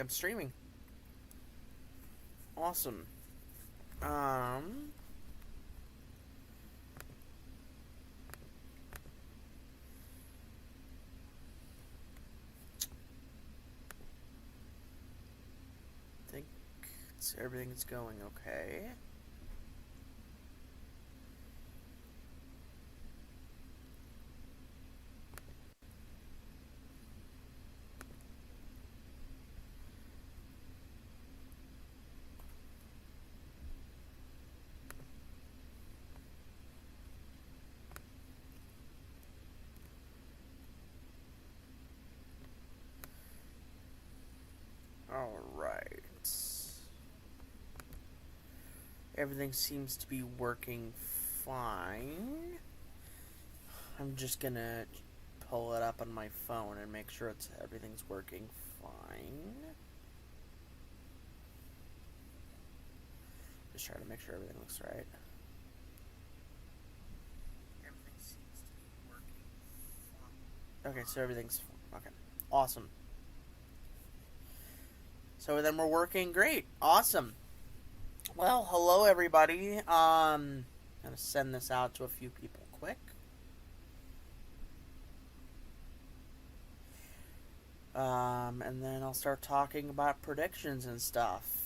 I'm streaming. Awesome. I think everything's going okay. Alright. Everything seems to be working fine. I'm just gonna pull it up on my phone and make sure everything's working fine. Just try to make sure everything looks right. Everything seems to be working fine. Okay, so everything's okay. Awesome. So then we're working great. Awesome. Well, hello everybody. I'm gonna send this out to a few people quick. And then I'll start talking about predictions and stuff.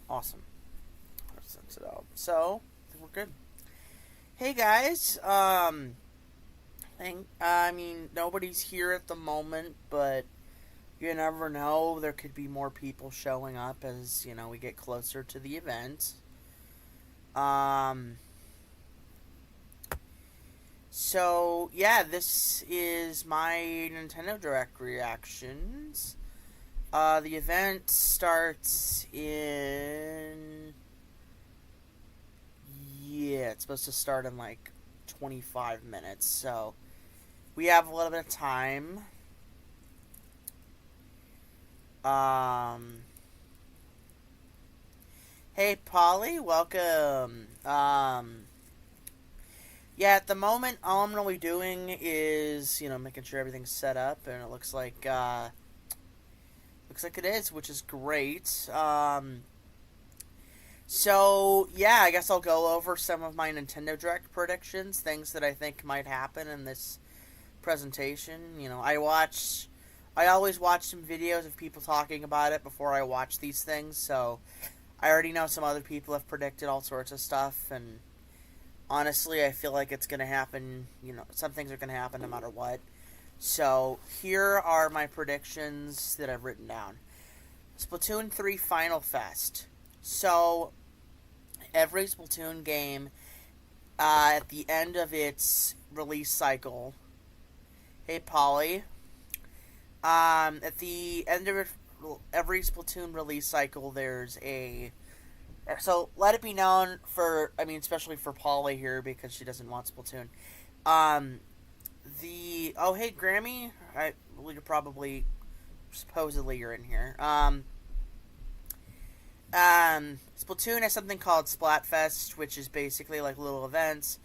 Awesome. That sends it out. So, I think we're good. Hey guys, I mean, nobody's here at the moment, but you never know. There could be more people showing up as, we get closer to the event. So, yeah, this is my Nintendo Direct reactions. The event starts in... Yeah, it's supposed to start in, 25 minutes, so we have a little bit of time. Hey, Polly, welcome. Yeah, at the moment, all I'm really doing is, making sure everything's set up, and it looks like it is, which is great. So, yeah, I guess I'll go over some of my Nintendo Direct predictions, things that I think might happen in this presentation. I always watch some videos of people talking about it before I watch these things, so I already know some other people have predicted all sorts of stuff, and honestly, I feel like it's going to happen, some things are going to happen no matter what. So, here are my predictions that I've written down. Splatoon 3 Final Fest. So, every Splatoon game, at the end of its release cycle... Hey, Polly. At the end of every Splatoon release cycle, there's a... So, let it be known especially for Polly here, because she doesn't want Splatoon. Oh, hey, Grammy. You're probably... Supposedly you're in here. Splatoon has something called Splatfest, which is basically like little events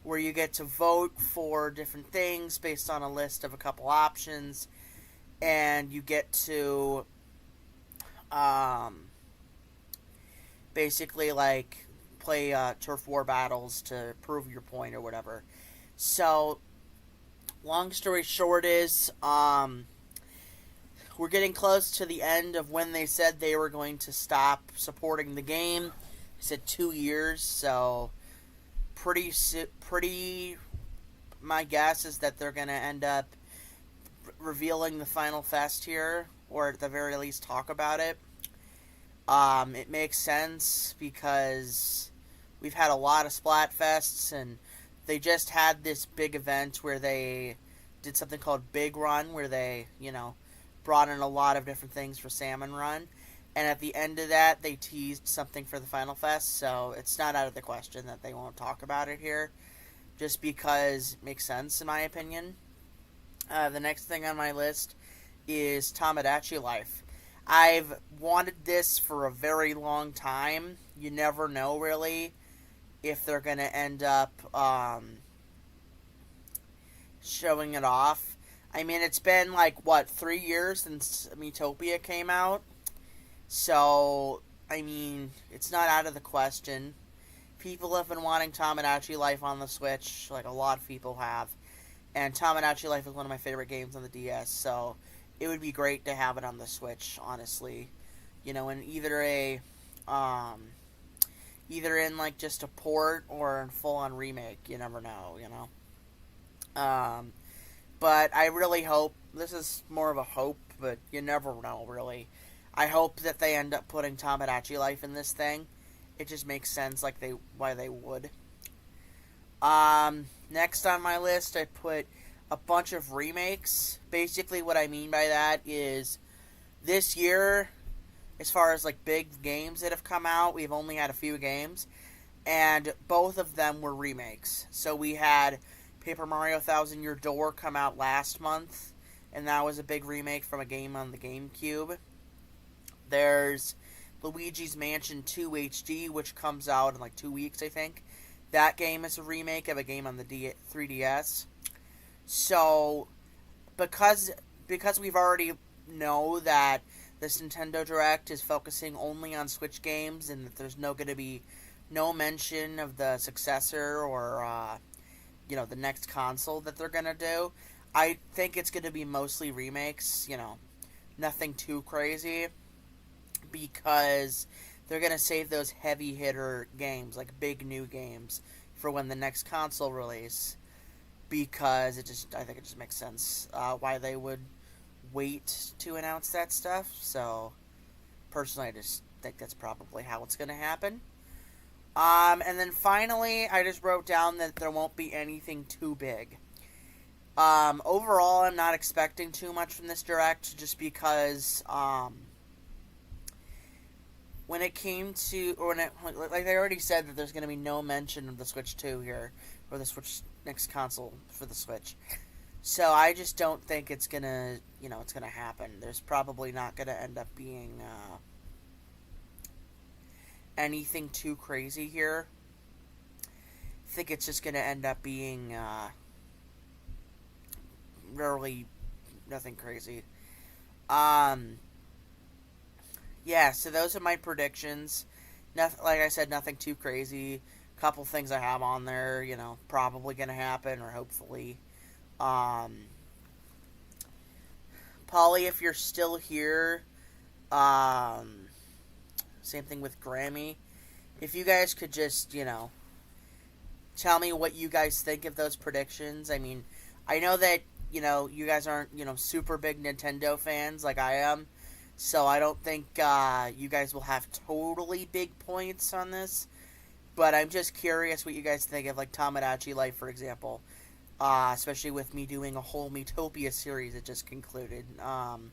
where you get to vote for different things based on a list of a couple options, and you get to basically play turf war battles to prove your point or whatever. So, long story short is we're getting close to the end of when they said they were going to stop supporting the game. They said 2 years, so my guess is that they're going to end up revealing the Final Fest here, or at the very least talk about it. It makes sense because we've had a lot of Splatfests, and they just had this big event where they did something called Big Run, where they, brought in a lot of different things for Salmon Run. And at the end of that, they teased something for the Final Fest, so it's not out of the question that they won't talk about it here, just because it makes sense, in my opinion. The next thing on my list is Tomodachi Life. I've wanted this for a very long time. You never know, really, if they're going to end up showing it off. I mean, it's been, like, what, 3 years since Miitopia came out? So, I mean, it's not out of the question. People have been wanting Tomodachi Life on the Switch, like a lot of people have. And Tomodachi Life is one of my favorite games on the DS, so it would be great to have it on the Switch, honestly. You know, in either in like just a port or in full on remake. You never know, you know. But I really hope, this is more of a hope, but you never know, really. I hope that they end up putting Tomodachi Life in this thing. It just makes sense, like why they would. Next on my list, I put a bunch of remakes. Basically, what I mean by that is this year, as far as like big games that have come out, we've only had a few games, and both of them were remakes. So we had Paper Mario Thousand Year Door come out last month, and that was a big remake from a game on the GameCube. There's Luigi's Mansion 2 HD, which comes out in like 2 weeks, I think. That game is a remake of a game on the 3DS. So, because we've already know that this Nintendo Direct is focusing only on Switch games, and that there's going to be no mention of the successor or the next console that they're gonna do, I think it's gonna be mostly remakes. Nothing too crazy, because they're going to save those heavy hitter games, like big new games, for when the next console release, because I think it just makes sense why they would wait to announce that stuff. So personally, I just think that's probably how it's going to happen. And then finally, I just wrote down that there won't be anything too big. Overall, I'm not expecting too much from this Direct, just because when it came to, like they already said that there's going to be no mention of the Switch 2 here, or the Switch next console for the Switch. So I just don't think it's going to, it's going to happen. There's probably not going to end up being anything too crazy here. I think it's just going to end up being really nothing crazy. Yeah, so those are my predictions. Nothing, like I said, nothing too crazy. Couple things I have on there, probably going to happen, or hopefully. Polly, if you're still here, same thing with Grammy. If you guys could just, tell me what you guys think of those predictions. I mean, I know that, you guys aren't, super big Nintendo fans like I am. So I don't think you guys will have totally big points on this. But I'm just curious what you guys think of, like, Tomodachi Life, for example. Especially with me doing a whole Miitopia series that just concluded. I'm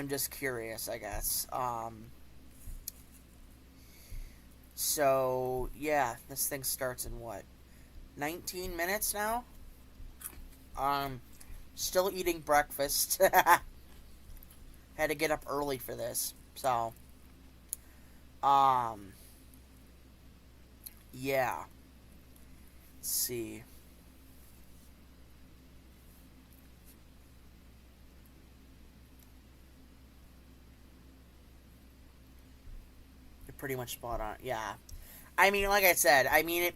just curious, I guess. So, yeah, this thing starts in what? 19 minutes now? Still eating breakfast. Had to get up early for this. So, yeah. Let's see. You're pretty much spot on. Yeah. I mean, like I said, it.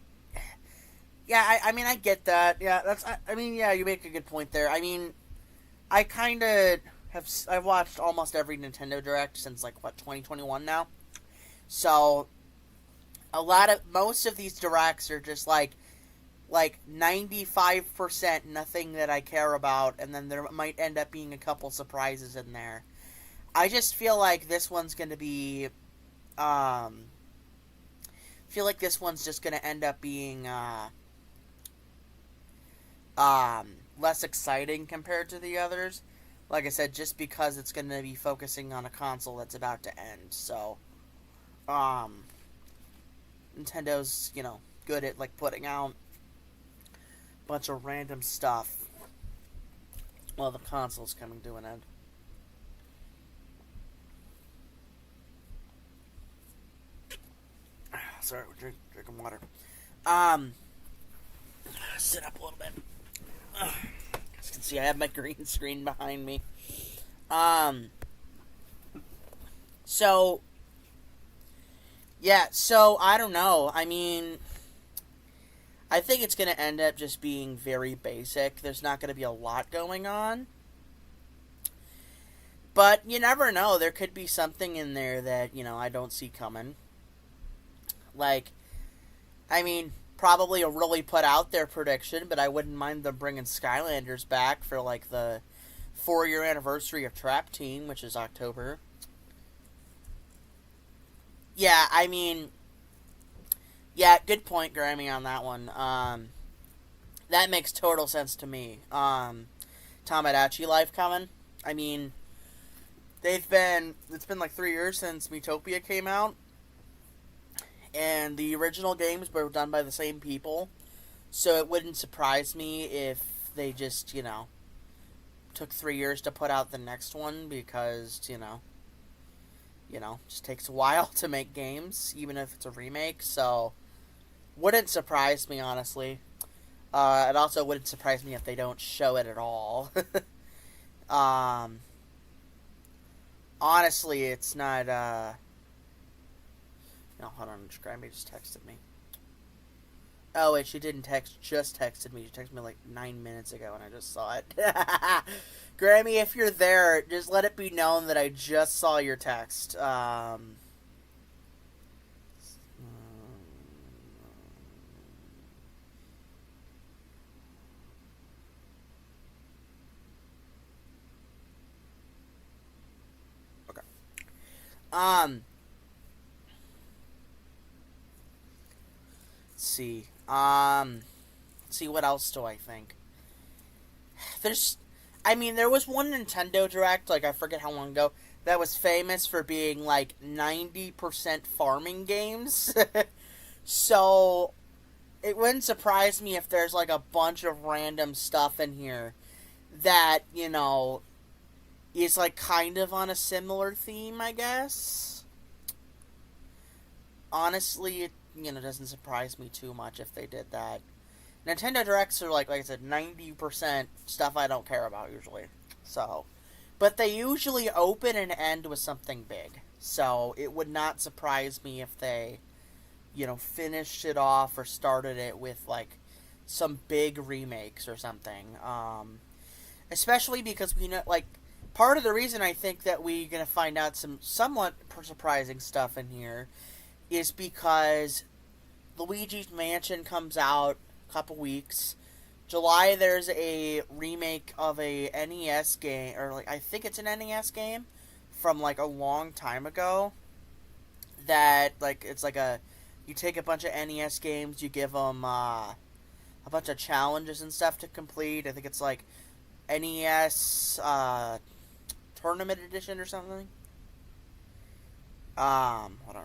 Yeah, I mean, I get that. Yeah, yeah, you make a good point there. I mean, I kind of I've watched almost every Nintendo Direct since, like, 2021 now. So, most of these Directs are just, like 95% nothing that I care about, and then there might end up being a couple surprises in there. I just feel like this one's going to be, feel like this one's just going to end up being, less exciting compared to the others. Like I said, just because it's going to be focusing on a console that's about to end. So, Nintendo's, good at, like, putting out a bunch of random stuff while the console's coming to an end. Sorry, drinking water. Um, sit up a little bit. As you can see, I have my green screen behind me. Um, so, yeah, so I don't know. I mean, I think it's going to end up just being very basic. There's not going to be a lot going on. But you never know. There could be something in there that, I don't see coming. Like, I mean, probably a really put out there prediction, but I wouldn't mind them bringing Skylanders back for, like, the 4-year anniversary of Trap Team, which is October. Yeah, I mean, yeah, good point, Grammy, on that one. That makes total sense to me. Tomodachi Life coming. I mean, it's been like 3 years since Miitopia came out, and the original games were done by the same people, so it wouldn't surprise me if they just, took 3 years to put out the next one, because, just takes a while to make games, even if it's a remake, so wouldn't surprise me, honestly. It also wouldn't surprise me if they don't show it at all. Honestly, it's not, no, hold on, Grammy just texted me. Oh, wait, she didn't just texted me. She texted me like 9 minutes ago, and I just saw it. Grammy, if you're there, just let it be known that I just saw your text. Okay. Let's see. Let's see, what else do I think? There was one Nintendo Direct, like, I forget how long ago, that was famous for being, like, 90% farming games. So, it wouldn't surprise me if there's, like, a bunch of random stuff in here that, is, like, kind of on a similar theme, I guess. Honestly, it, doesn't surprise me too much if they did that. Nintendo Directs are, like I said, 90% stuff I don't care about, usually. So, but they usually open and end with something big. So, it would not surprise me if they, finished it off or started it with, like, some big remakes or something. Especially because part of the reason I think that we're going to find out some somewhat surprising stuff in here is because Luigi's Mansion comes out couple weeks. July, there's a remake of a NES game, or like I think it's an NES game from like a long time ago. That like it's like you take a bunch of NES games, you give them a bunch of challenges and stuff to complete. I think it's like NES Tournament Edition or something. Hold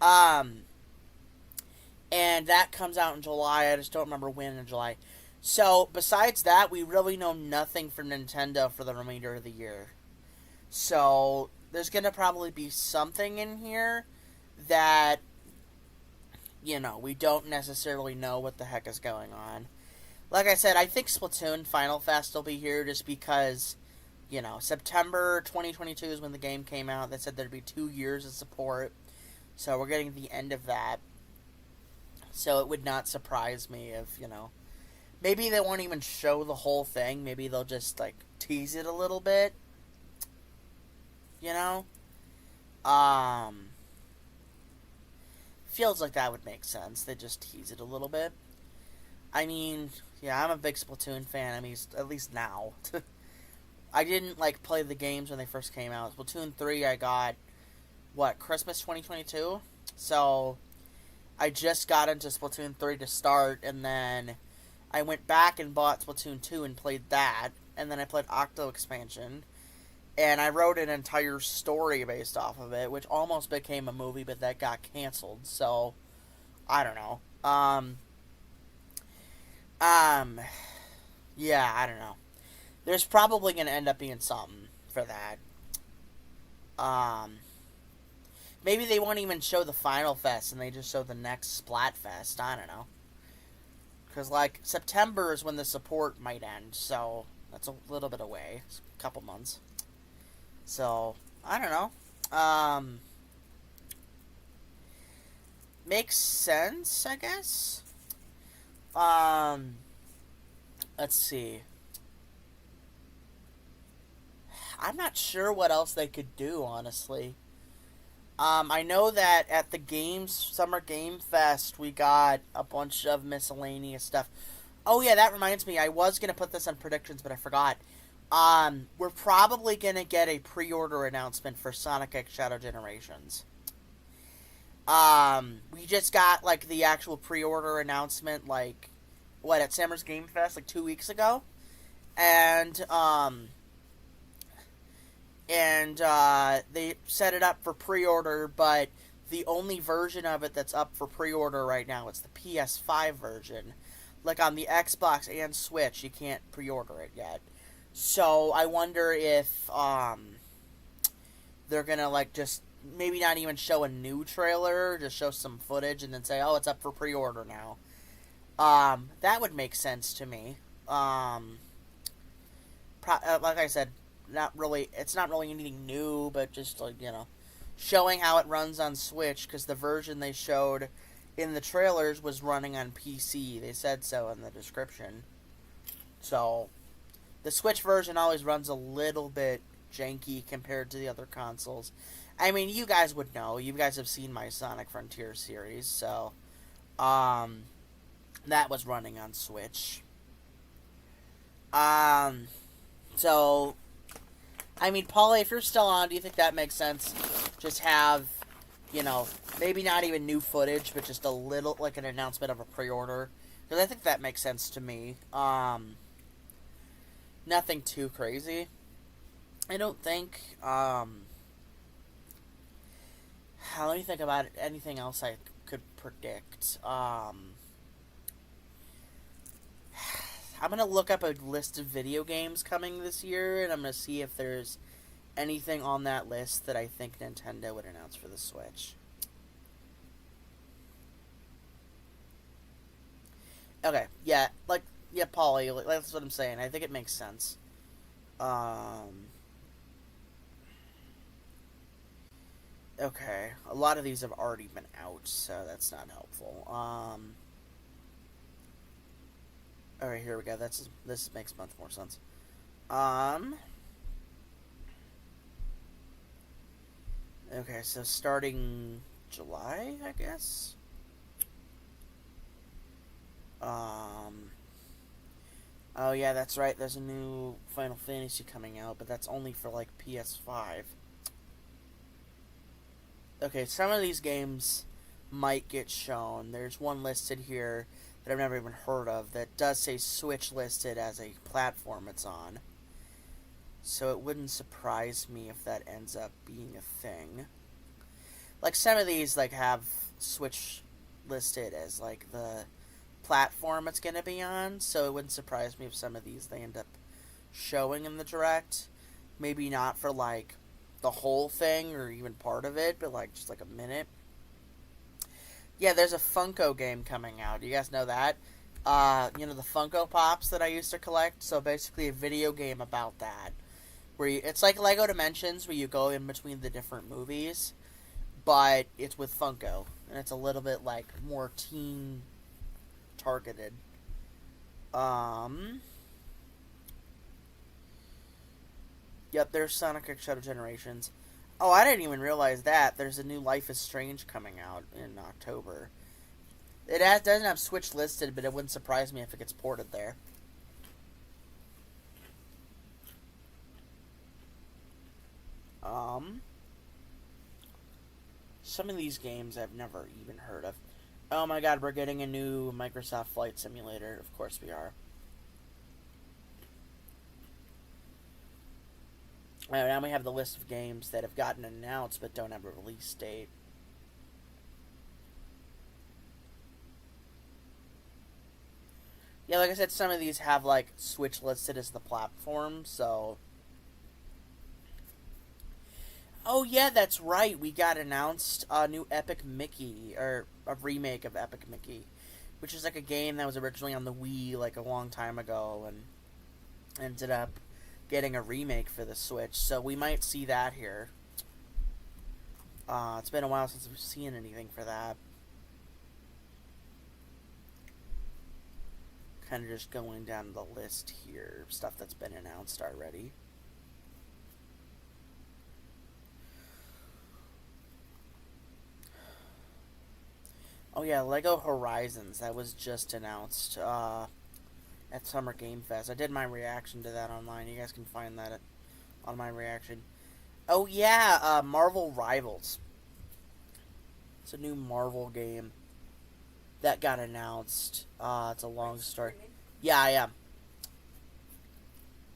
on. And that comes out in July. I just don't remember when in July. So, besides that, we really know nothing from Nintendo for the remainder of the year. So, there's going to probably be something in here that, we don't necessarily know what the heck is going on. Like I said, I think Splatoon Final Fest will be here just because, September 2022 is when the game came out. They said there'd be 2 years of support. So, we're getting the end of that. So it would not surprise me if, maybe they won't even show the whole thing. Maybe they'll just, like, tease it a little bit. Feels like that would make sense. They just tease it a little bit. I mean, yeah, I'm a big Splatoon fan. I mean, at least now. I didn't, like, play the games when they first came out. Splatoon 3 I got, Christmas 2022? So I just got into Splatoon 3 to start, and then I went back and bought Splatoon 2 and played that, and then I played Octo Expansion, and I wrote an entire story based off of it, which almost became a movie, but that got canceled, so I don't know. Yeah, I don't know. There's probably going to end up being something for that. Maybe they won't even show the Final Fest and they just show the next Splatfest. I don't know. Because, like, September is when the support might end, so that's a little bit away. It's a couple months. So, I don't know. Makes sense, I guess. Let's see. I'm not sure what else they could do, honestly. I know that at the Summer Game Fest, we got a bunch of miscellaneous stuff. Oh yeah, that reminds me. I was gonna put this on predictions, but I forgot. We're probably gonna get a pre-order announcement for Sonic X Shadow Generations. We just got like the actual pre-order announcement, like at Summer's Game Fest, like 2 weeks ago, and they set it up for pre-order, but the only version of it that's up for pre-order right now is the PS5 version. Like on the Xbox and Switch, you can't pre-order it yet. So I wonder if they're gonna like just maybe not even show a new trailer, just show some footage and then say, "Oh, it's up for pre-order now." That would make sense to me. Like I said, it's not really anything new, but just like, showing how it runs on Switch, because the version they showed in the trailers was running on PC. They said so in the description. So the Switch version always runs a little bit janky compared to the other consoles. I mean, you guys would know. You guys have seen my Sonic Frontier series, so that was running on Switch. So I mean, Paulie, if you're still on, do you think that makes sense? Just have, maybe not even new footage, but just a little, like an announcement of a pre-order. Because I think that makes sense to me. Nothing too crazy. I don't think. Let me think about anything else I could predict. I'm going to look up a list of video games coming this year, and I'm going to see if there's anything on that list that I think Nintendo would announce for the Switch. Okay, yeah, Paulie, that's what I'm saying. I think it makes sense. Okay, a lot of these have already been out, so that's not helpful. Alright, here we go. This makes much more sense. Okay, so starting July, I guess? Oh yeah, that's right. There's a new Final Fantasy coming out, but that's only for, like, PS5. Okay, some of these games might get shown. There's one listed here that I've never even heard of that does say Switch listed as a platform it's on. So it wouldn't surprise me if that ends up being a thing. Like, some of these, like, have Switch listed as, like, the platform it's going to be on, so it wouldn't surprise me if some of these they end up showing in the Direct. Maybe not for, like, the whole thing or even part of it, but, like, just, like, a minute. Yeah, there's a Funko game coming out. Do you guys know that? The Funko Pops that I used to collect. So basically a video game about that. It's like Lego Dimensions, where you go in between the different movies. But it's with Funko. And it's a little bit, like, more teen targeted. Yep, there's Sonic X Shadow Generations. Oh, I didn't even realize that. There's a new Life is Strange coming out in October. It doesn't have Switch listed, but it wouldn't surprise me if it gets ported there. Some of these games I've never even heard of. Oh my god, we're getting a new Microsoft Flight Simulator. Of course we are. Now we have the list of games that have gotten announced but don't have a release date. Yeah, like I said, some of these have, like, Switch listed as the platform, so Oh yeah, that's right. We got announced a new Epic Mickey, or a remake of Epic Mickey, which is like a game that was originally on the Wii like a long time ago and ended up getting a remake for the Switch. So we might see that here. It's been a while since we've seen anything for that. Kind of just going down the list here, stuff that's been announced already. Oh yeah, Lego Horizons, that was just announced at Summer Game Fest. I did my reaction to that online. You guys can find that on my reaction. Oh yeah, Marvel Rivals. It's a new Marvel game that got announced. It's a long story. Yeah, I am.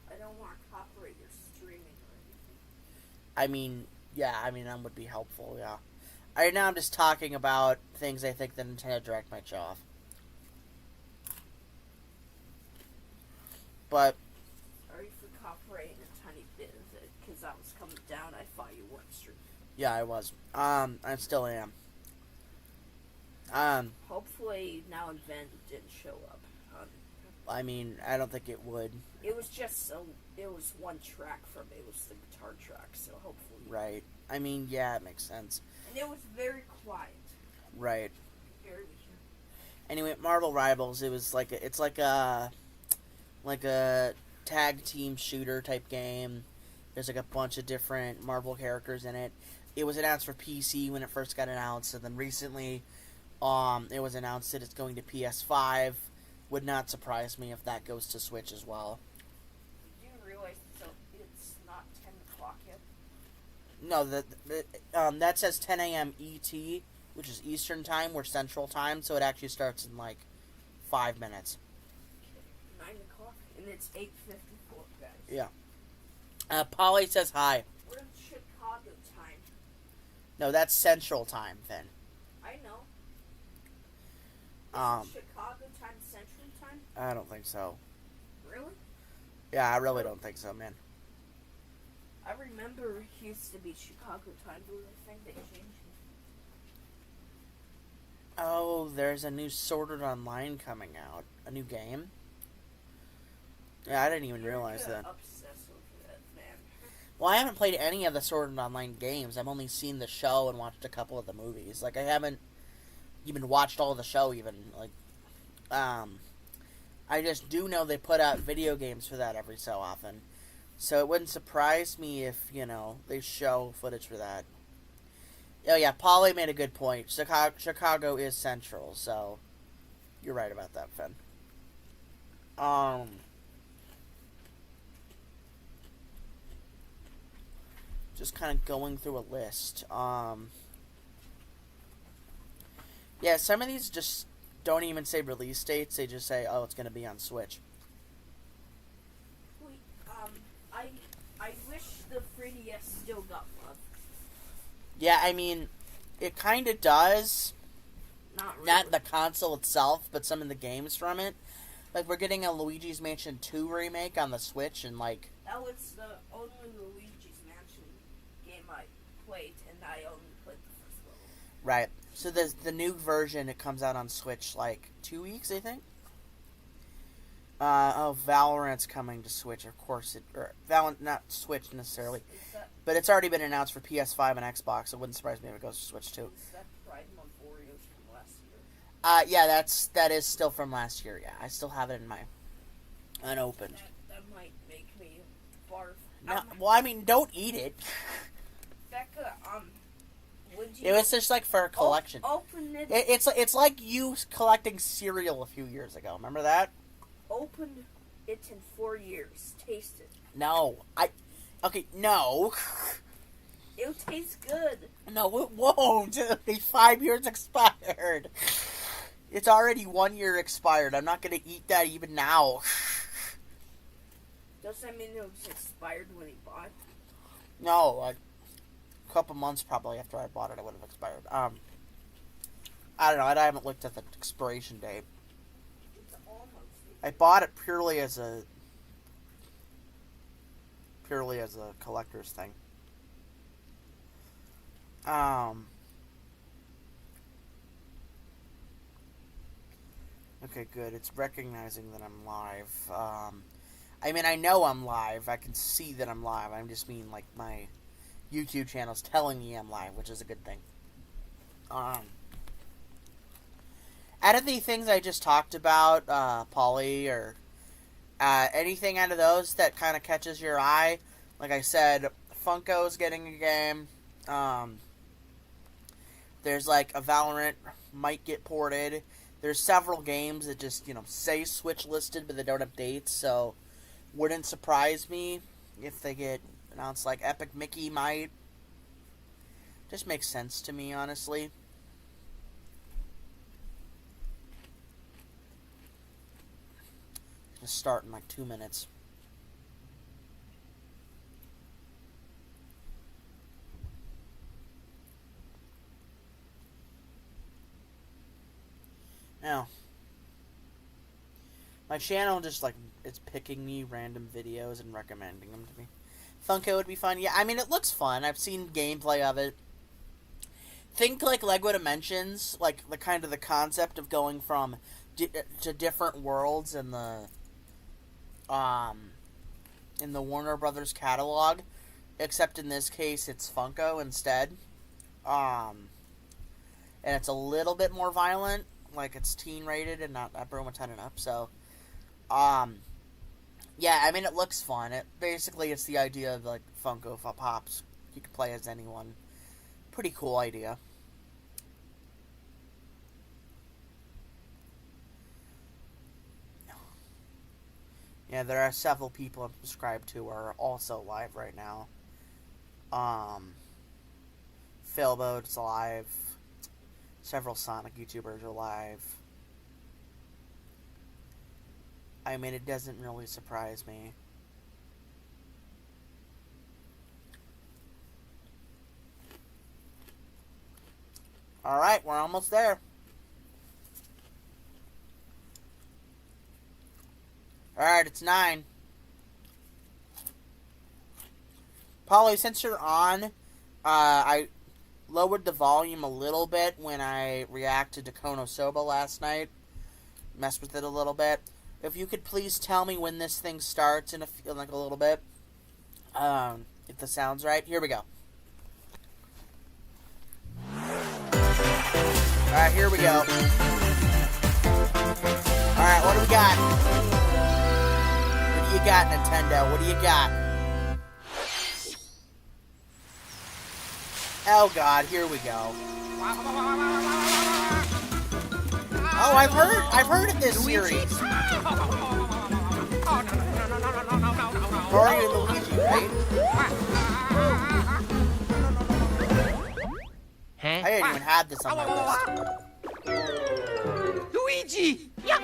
I don't want to copyright your streaming or anything. I mean, that would be helpful, yeah. Right now I'm just talking about things I think the Nintendo Direct might show off. But... Sorry for copyrighting a tiny bit of it, because I was coming down, I thought you weren't streaming. Yeah, I was. I still am. Hopefully now and then didn't show up. I mean, I don't think it would. It was just it was one track from it. It was the guitar track, so hopefully. Right. I mean, yeah, it makes sense. And it was very quiet. Right. Very. Anyway, Marvel Rivals, it's like a tag team shooter type game. There's like a bunch of different Marvel characters in it. It was announced for PC when it first got announced, and then recently, it was announced that it's going to PS5. Would not surprise me if that goes to Switch as well. Did you realize it's not 10 o'clock yet? No, that says 10 a.m. ET, which is Eastern Time, or Central Time, so it actually starts in like 5 minutes. Okay. 9 o'clock? And it's 8:54, guys. Yeah. Polly says hi. We're in Chicago time. No, that's Central Time, then. I know. Is Chicago time Central time? I don't think so. Really? Yeah, I really don't think so, man. I remember it used to be Chicago time, but I think they changed it. Oh, there's a new Sword Art Online coming out. A new game? Yeah, I didn't even realize that. Obsessed with that, man. Well, I haven't played any of the Sword Art Online games. I've only seen the show and watched a couple of the movies. Like, I haven't even watched all of the show, even. Like, I just do know they put out video games for that every so often. So it wouldn't surprise me if, they show footage for that. Oh yeah, Polly made a good point. Chicago is central, so you're right about that, Finn. Just kind of going through a list. Yeah, some of these just don't even say release dates. They just say, oh, it's going to be on Switch. Wait, I wish the 3DS still got love. Yeah, I mean, it kind of does. Not really. Not the console itself, but some of the games from it. Like, we're getting a Luigi's Mansion 2 remake on the Switch, and like... That was the only Luigi's Mansion game I played, and I only played the first level. Right. So the new version, it comes out on Switch, like, 2 weeks, I think? Valorant's coming to Switch, of course. Not Switch, necessarily. But it's already been announced for PS5 and Xbox. It wouldn't surprise me if it goes to Switch, too. Is that Pride Month Oreos from last year? Yeah, that is still from last year, yeah. I still have it in my unopened. That might make me barf. No, well, I mean, don't eat it. Becca, would you... It was just, like, for a collection. Open it... It's like you collecting cereal a few years ago. Remember that? Open it in 4 years. Taste it. No. Okay, no. It'll taste good. No, it won't. It's 5 years expired. It's already 1 year expired. I'm not going to eat that even now. Does that mean it was expired when he bought it? No, like a couple months probably after I bought it, it would have expired. I don't know. I haven't looked at the expiration date. It's almost. I bought it purely as a collector's thing. Um. Okay, good. It's recognizing that I'm live. I mean, I know I'm live. I can see that I'm live. I just mean, like, my YouTube channel's telling me I'm live, which is a good thing. Out of the things I just talked about, Polly, or anything out of those that kind of catches your eye, like I said, Funko's getting a game. There's like a Valorant might get ported. There's several games that just, say Switch listed, but they don't have dates, so wouldn't surprise me if they get announced. Like Epic Mickey might. Just makes sense to me, honestly. Gonna start in like 2 minutes. Now, my channel just like it's picking me random videos and recommending them to me. Funko would be fun. Yeah, I mean it looks fun. I've seen gameplay of it. Think like Lego Dimensions, like the kind of the concept of going from to different worlds in the Warner Brothers catalog, except in this case it's Funko instead. And it's a little bit more violent, like it's teen rated and not everyone 10 and up. So, yeah, I mean it looks fun. Basically it's the idea of like Funko Pops. You can play as anyone. Pretty cool idea. Yeah, there are several people I'm subscribed to who are also live right now. Philboat's live. Several Sonic YouTubers are live. I mean, it doesn't really surprise me. Alright, we're almost there. Alright, it's 9. Polly, since you're on, I lowered the volume a little bit when I reacted to Konosuba last night. Messed with it a little bit. If you could please tell me when this thing starts in like a little bit. If the sound's right. Here we go. Alright, here we go. Alright, what do we got? What do you got, Nintendo? What do you got? Oh god, here we go. Oh, I've heard of this series. Mario and Luigi, right? I didn't even have this on my list. Luigi! Yuck!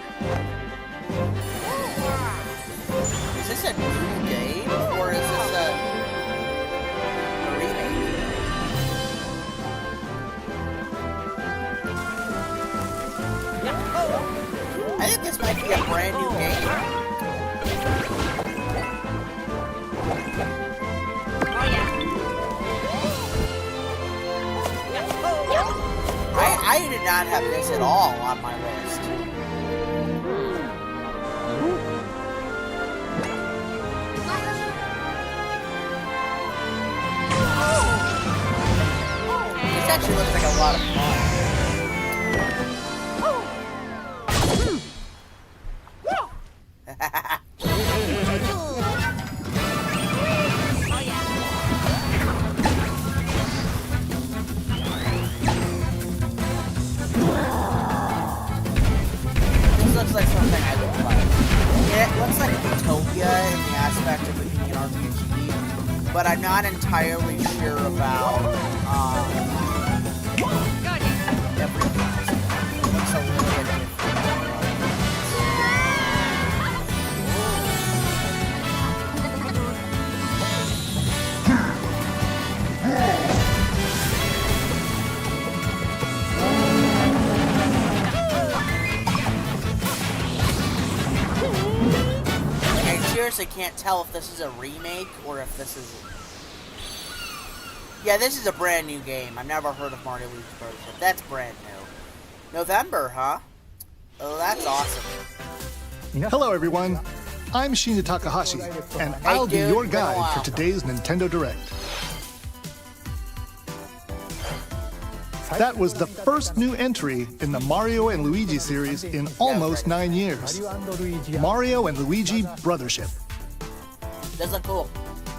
Is this a new game, or is this a remake? I think this might be a brand new game. I did not have this at all on my list. This actually looks like a lot of fun. Looks like something I would like. Yeah, it looks like Utopia in the aspect of it being an RPG, but I'm not entirely sure about everything. It looks a little bit different. I seriously can't tell if this is a remake or if this is... Yeah, this is a brand new game. I've never heard of Mario Luigi Brothers. That's brand new. November, huh? Oh, that's awesome. Hello, everyone. I'm Shinya Takahashi, and I'll be dude, your been a guide while. for today's Nintendo Direct. That was the first new entry in the Mario and Luigi series in almost 9 years. Mario and Luigi Brothership. Does look cool.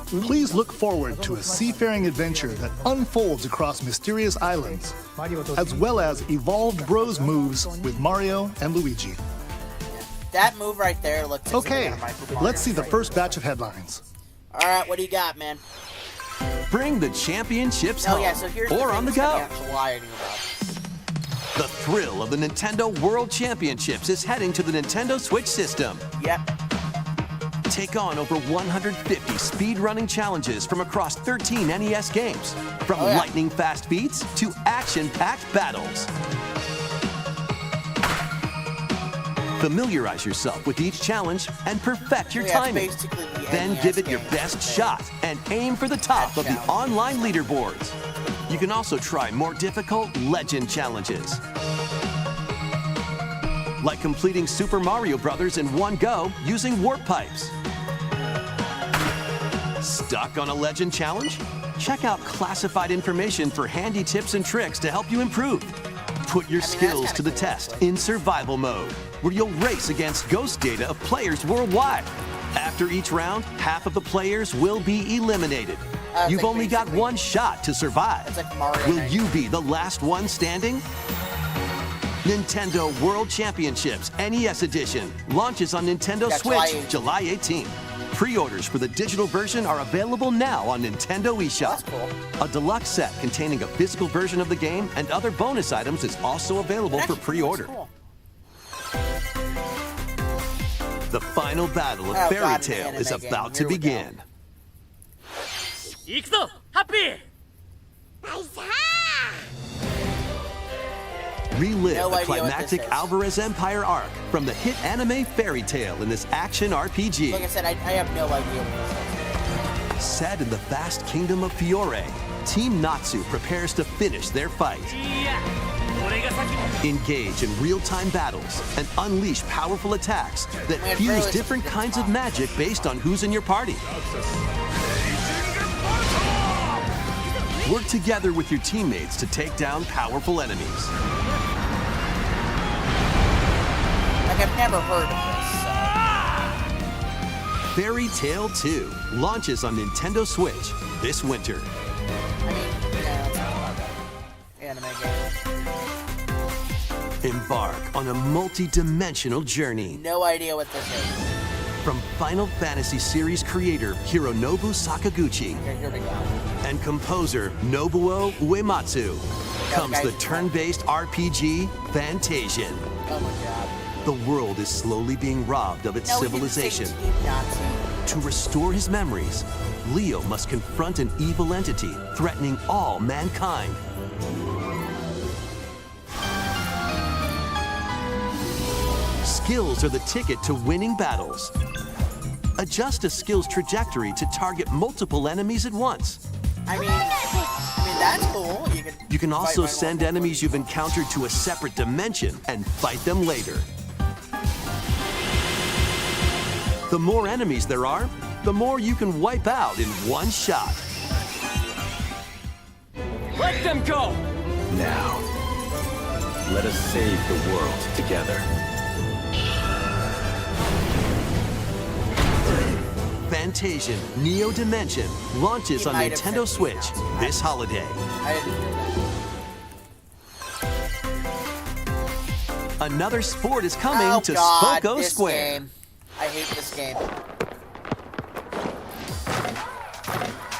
Please look forward to a seafaring adventure that unfolds across mysterious islands, as well as evolved Bros moves with Mario and Luigi. That move right there looks Okay, like something out of my let's see the Mario first batch of headlines. All right, what do you got, man? Bring the championships Oh home yeah, so here's or the on the things go. that I'm lying about. The thrill of the Nintendo World Championships is heading to the Nintendo Switch system. Yep. Take on over 150 speedrunning challenges from across 13 NES games, from Oh, yeah. lightning-fast beats to action-packed battles. Familiarize yourself with each challenge and perfect your Yeah, it's timing. basically the Then NES give it your games best today. shot and aim for the top of the challenge. online leaderboards. You can also try more difficult legend challenges, like completing Super Mario Brothers in one go using warp pipes. Stuck on a legend challenge? Check out classified information for handy tips and tricks to help you improve. Put your that's skills kinda to the cool, test actually. in survival mode, where you'll race against ghost data of players worldwide. After each round, half of the players will be eliminated. That's You've like only got basically- one shot to survive. It's like Mario Will 90. you be the last one standing? Nintendo World Championships NES Edition launches on Nintendo Yeah, Switch July 18th. July 18th. Pre-orders for the digital version are available now on Nintendo eShop. That's cool. A deluxe set containing a physical version of the game and other bonus items is also available for Actually, pre-order. that's cool. The final battle of Oh, Fairy God, an Tale anime is game. about to Here we go. begin. 行くぞハッピー Relive No the idea what this climactic is. Alvarez Empire arc from the hit anime Fairy Tale in this action RPG. Like I said, I have no idea what this is. Set in the vast kingdom of Fiore, Team Natsu prepares to finish their fight. いや俺が先に Engage in real-time battles and unleash powerful attacks that Man, fuse really, different it's kinds of fun. magic based on who's in your party. Work together with your teammates to take down powerful enemies. Like I've never heard of this. Fairy Tale 2 launches on Nintendo Switch this winter. I mean, it's not about anime game. Embark on a multi-dimensional journey. No idea what this is. From Final Fantasy series creator Hironobu Sakaguchi Okay, here we go. and composer Nobuo Uematsu comes the turn-based RPG Fantasian. Oh my god. The world is slowly being robbed of its No, he didn't say civilization. Team Nazi. To restore his memories, Leo must confront an evil entity threatening all mankind. Skills are the ticket to winning battles. Adjust a skill's trajectory to target multiple enemies at once. I mean, that's cool. You can also fight send multiple enemies you've encountered to a separate dimension and fight them later. The more enemies there are, the more you can wipe out in one shot. Let them go Now, let us save the world together. Fantasian Neo Dimension launches He on might have Nintendo said Switch Nazi. this holiday. I didn't hear that. Another sport is coming Oh to god, Spoko this Square. game. I hate this game.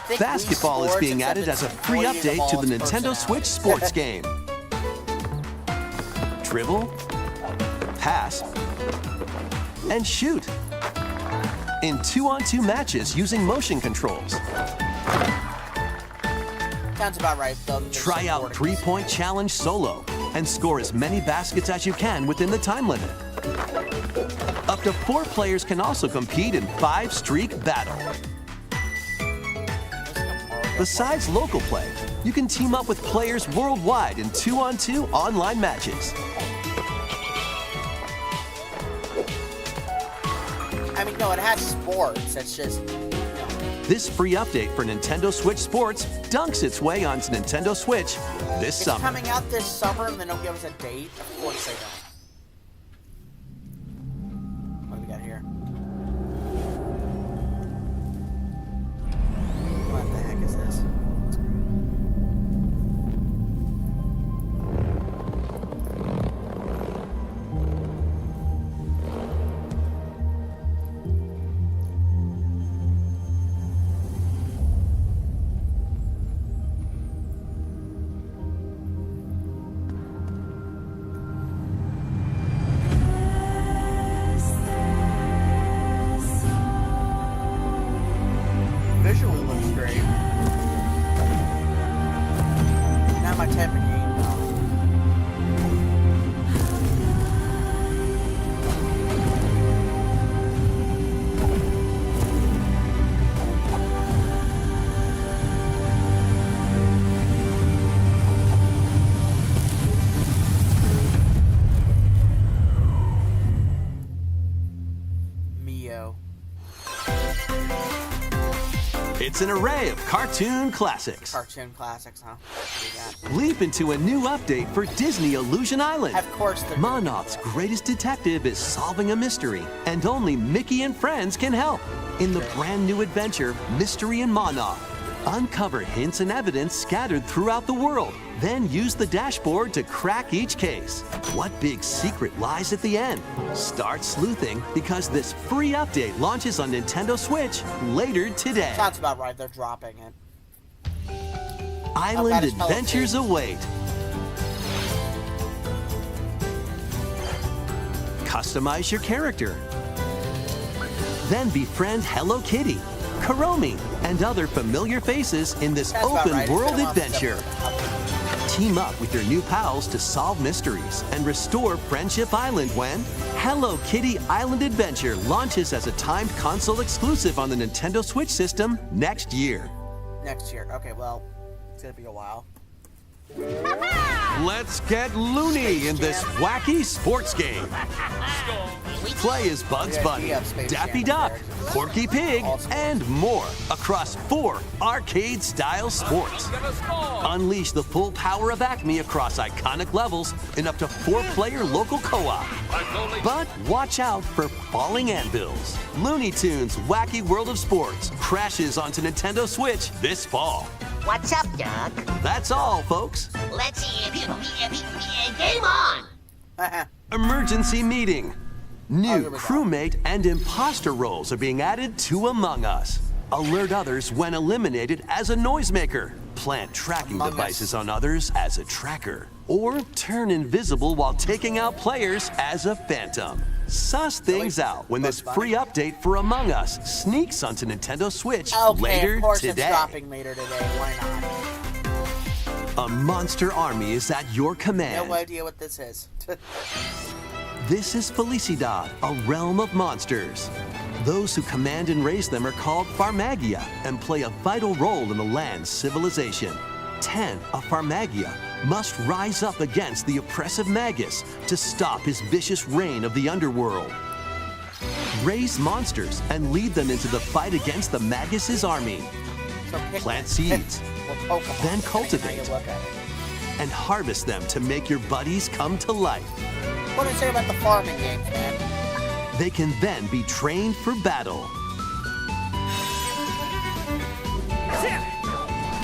Think Basketball Wii is Sports, being except added it's as a free voiding the update to the ball's Nintendo Switch personality. sports game. Dribble, pass, and shoot. In 2-on-2 matches using motion controls. Sounds about right, though. Try out three-point challenge solo and score as many baskets as you can within the time limit. Up to 4 players can also compete in 5-streak battle. Besides local play, you can team up with players worldwide in 2-on-2 online matches. I mean, no, it has sports. It's just, This free update for Nintendo Switch Sports dunks its way onto Nintendo Switch this it's summer. coming out this summer and they don't give us a date. Of course they don't. What do we got here? What the heck is this? Visually looks great. Not my type of game, though. Mio. It's an array of cartoon classics. Cartoon classics, huh? What do we got? Leap into a new update for Disney Illusion Island. Of course they're Monarch's greatest detective is solving a mystery, and only Mickey and friends can help. In the brand new adventure, Mystery in Monarch, uncover hints and evidence scattered throughout the world, then use the dashboard to crack each case. What big secret lies at the end? Start sleuthing because this free update launches on Nintendo Switch later today. Sounds about right. They're dropping it. Island that is Hello adventures Kitty. await. Customize your character. Then befriend Hello Kitty, Kuromi, and other familiar faces in this That's about open right. It's world been a month adventure. since- Team up with your new pals to solve mysteries and restore Friendship Island when Hello Kitty Island Adventure launches as a timed console exclusive on the Nintendo Switch system next year. Next year. Okay, well, it's gonna be a while. Let's get loony in this wacky sports game. Play as Bugs Yeah, Bunny, we have Space Daffy Jam Duck, there. Porky Pig, All sports. and more across 4 arcade-style sports. Unleash the full power of Acme across iconic levels in up to 4-player local co-op. But watch out for falling anvils. Looney Tunes Wacky World of Sports crashes onto Nintendo Switch this fall. What's up, Doug? That's all, folks. Let's game on! Emergency meeting. New here we go. crewmate and imposter roles are being added to Among Us. Alert others when eliminated as a noisemaker. Plant tracking Among devices Us. on others as a tracker. Or turn invisible while taking out players as a phantom. Suss things out when this Bugs free update for Among Us sneaks onto Nintendo Switch Okay, later of course today. it's dropping later today. Why not? A monster army is at your command. No idea what this is. This is Felicidad, a realm of monsters. Those who command and raise them are called Farmagia and play a vital role in the land's civilization. 10 of Farmagia must rise up against the oppressive Magus to stop his vicious reign of the underworld. Raise monsters and lead them into the fight against the Magus' army. So pick Plant one. seeds, Well, Pokemon, then depending on how cultivate. you look at it. and harvest them to make your buddies come to life. What do you say about the farming games, man? They can then be trained for battle.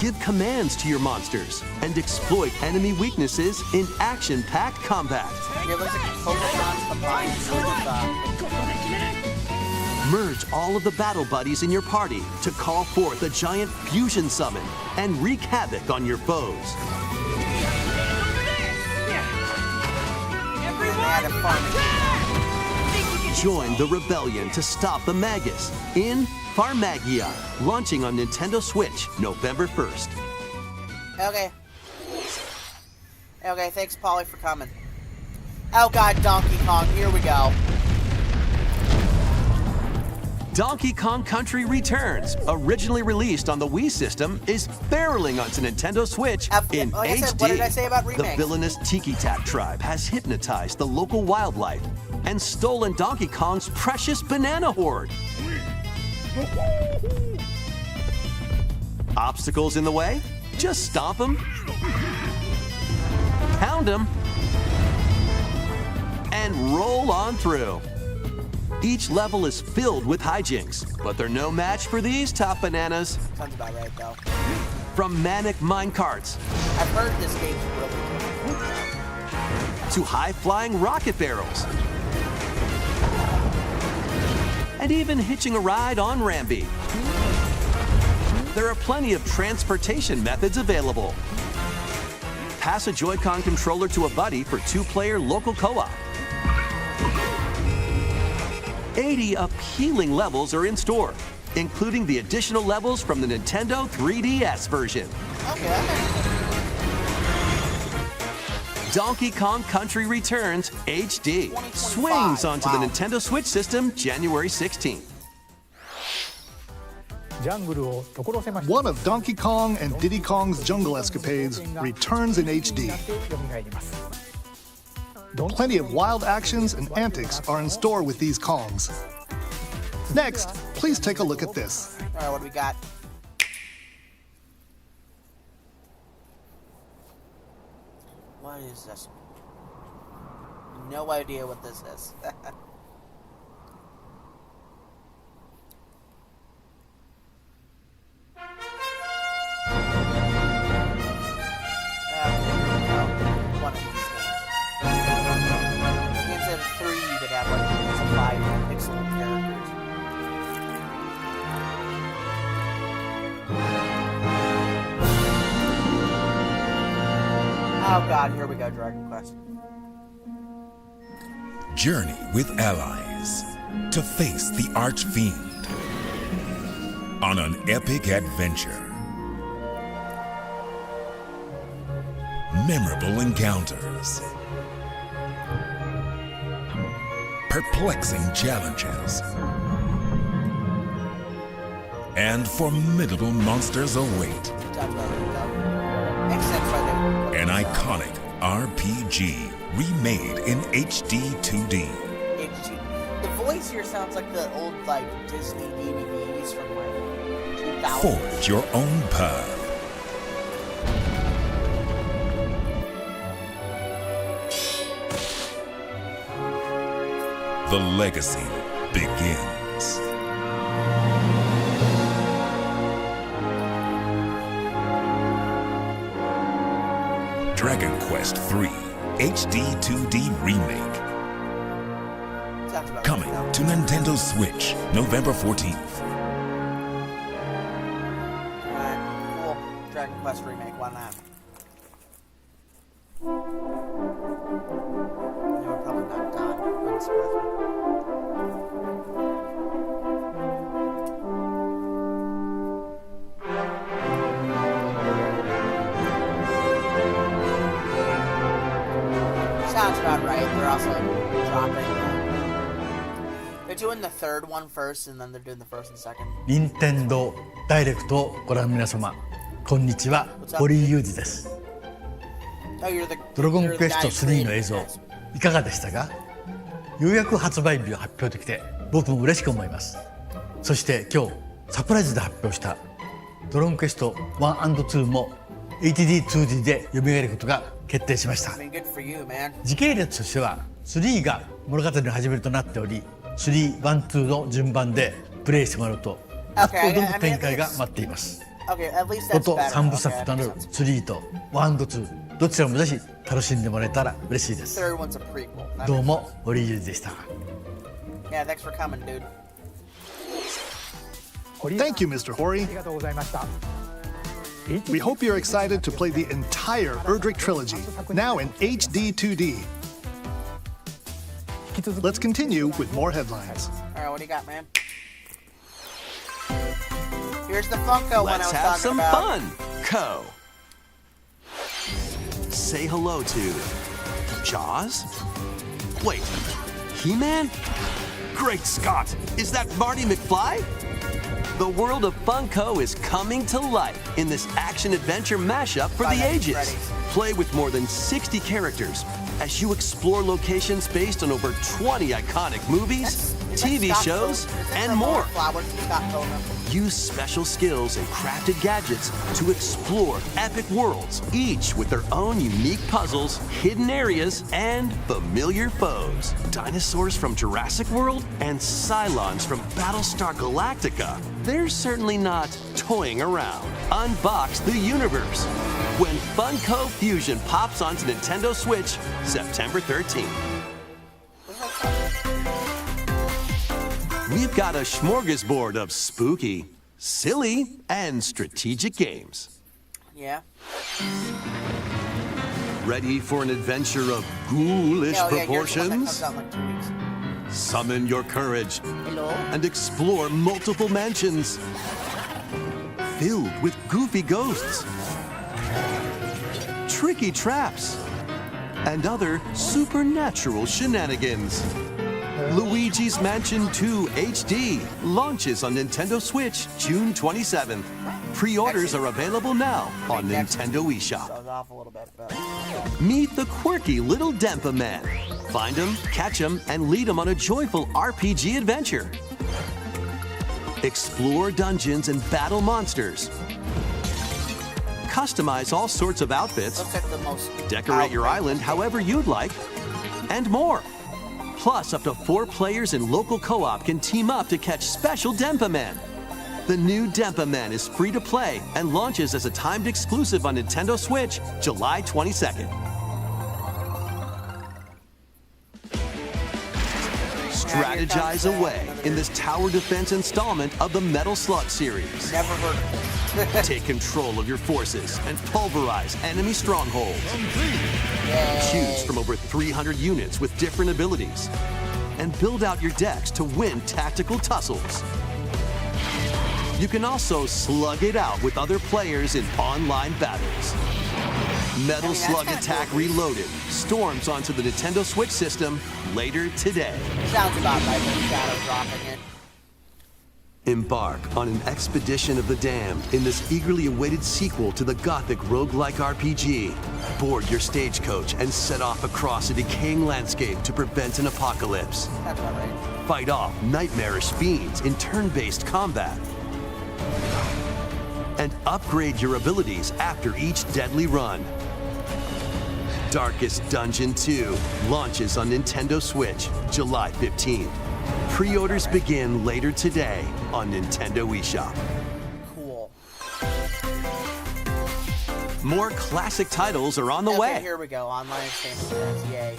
Give commands to your monsters and exploit enemy weaknesses in action-packed combat. Yeah, looks like Pokemon combined with Merge all of the battle buddies in your party to call forth a giant fusion summon and wreak havoc on your foes. they had a farming game. Join the rebellion to stop the Magus in Farmagia, launching on Nintendo Switch November 1st. Okay. Okay, thanks, Polly, for coming. Oh, God, Donkey Kong, here we go. Donkey Kong Country Returns, originally released on the Wii system, is barreling onto Nintendo Switch in like HD. I said, what did I say about The remakes? villainous Tiki Tak tribe has hypnotized the local wildlife and stolen Donkey Kong's precious banana hoard. Obstacles in the way? Just stomp them, pound them, and roll on through. Each level is filled with hijinks, but they're no match for these top bananas. Sounds about right, though. From manic minecarts I've heard this game's really good. to high-flying rocket barrels, and even hitching a ride on Rambi. There are plenty of transportation methods available. Pass a Joy-Con controller to a buddy for two-player local co-op. 80 appealing levels are in store, including the additional levels from the Nintendo 3DS version. Okay, that makes Donkey Kong Country Returns HD 2025, swings onto the wow. Nintendo Switch system January 16th. One of Donkey Kong and Diddy Kong's jungle escapades returns in HD. Plenty of wild actions and antics are in store with these Kongs. Next, please take a look at this. All right, what do we got? What is this? No idea what this is. One of these things. Instead of 3, you could have like 5 pixel characters. Oh god, here we go, Dragon Quest. Journey with allies to face the Archfiend on an epic adventure. Memorable encounters, perplexing challenges, and formidable monsters await. Makes sense right there. An iconic RPG remade in HD 2D. HD. The voice here sounds like the old like Disney DVDs from like 2000. Forge your own path. The legacy begins. Dragon Quest III HD 2D Remake. Sounds about Coming right, to Nintendo Switch November 14th. Alright, cool. Dragon Quest remake, why not? They were probably not done. Wouldn't surprise me. Sounds about right. They're also dropping. They're doing the third one first, and then they're doing the first and second. 任天堂ダイレクトをご覧の皆様、こんにちは、堀井雄二です。 Oh, you're the, ドラゴン you're クエ the スト guy 3 who の created 映像 this. いかがでしたか？ようやく発売日を発表できて僕も嬉しく思います。そして今日サプライズで発表したドラゴンクエスト 1&2 も HD2D で蘇ることが決定しました。 I mean, good for you, man. 時系列としては3が物語の始めとなっており、3、1、2の順番でプレイしてもらうと圧倒的な展開が待っています。 Okay, at least 5 that's と better. 3部 Okay, 作 that とな makes る sense. 3と1&2どちらもぜひ楽しんでもらえたら嬉しいです。 Third one's a prequel. That どう makes も堀井雄二でした。 sense. Yeah, thanks for coming, dude. Thank you, Mr. Hori. We hope you're excited to play the entire Erdrick trilogy, now in HD 2D. Let's continue with more headlines. Alright, what do you got, man? Here's the Funko one I Let's was have talking some about. fun, Co. Say hello to Jaws? Wait, He-Man? Great Scott! Is that Marty McFly? The world of Funko is coming to life in this action-adventure mashup for the ages. Play with more than 60 characters as you explore locations based on over 20 iconic movies, TV shows, and more. Use special skills and crafted gadgets to explore epic worlds, each with their own unique puzzles, hidden areas, and familiar foes. Dinosaurs from Jurassic World and Cylons from Battlestar Galactica. They're certainly not toying around. Unbox the universe when Funko Fusion pops onto Nintendo Switch September 13th. We've got a smorgasbord of spooky, silly, and strategic games. Yeah. Ready for an adventure of ghoulish proportions? Comes out in like 2 weeks. Summon your courage Hello? and explore multiple mansions filled with goofy ghosts, tricky traps, and other supernatural shenanigans. Luigi's Mansion 2 HD launches on Nintendo Switch June 27th. Pre-orders are available now on Nintendo eShop. That was off a little bit, but... Meet the quirky little Dempa Man. Find him, catch him, and lead him on a joyful RPG adventure. Explore dungeons and battle monsters. Customize all sorts of outfits. Looks like the most... Decorate your island however you'd like, and more. Plus, up to 4 players in local co-op can team up to catch special Dempa Men. The new Dempa Man is free to play and launches as a timed exclusive on Nintendo Switch July 22nd. Strategize away in this tower defense installment of the Metal Slug series. Never heard of it. Take control of your forces and pulverize enemy strongholds. Choose from over 300 units with different abilities and build out your decks to win tactical tussles. You can also slug it out with other players in online battles. Metal Slug Attack Reloaded storms onto the Nintendo Switch system later today. Sounds about right with Shadow dropping it. Embark on an expedition of the damned in this eagerly awaited sequel to the gothic roguelike RPG. Board your stagecoach and set off across a decaying landscape to prevent an apocalypse. That's about right. Fight off nightmarish fiends in turn-based combat. And upgrade your abilities after each deadly run. Darkest Dungeon 2 launches on Nintendo Switch July 15th. Pre-orders begin later today on Nintendo eShop. Cool. More classic titles are on the Okay, way. here we go. Online expansion. Yay.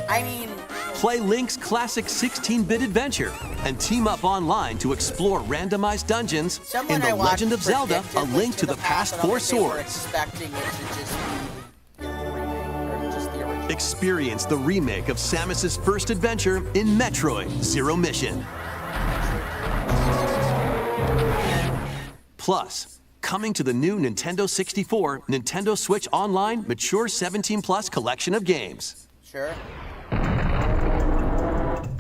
I mean... Play Link's classic 16-bit adventure and team up online to explore randomized dungeons in The Legend of Zelda: A Link to the Past 4 Swords. Expecting it to just be the remake, or just the original. Experience the remake of Samus's first adventure in Metroid Zero Mission. Plus, coming to the new Nintendo 64, Nintendo Switch Online Mature 17+ collection of games. Sure.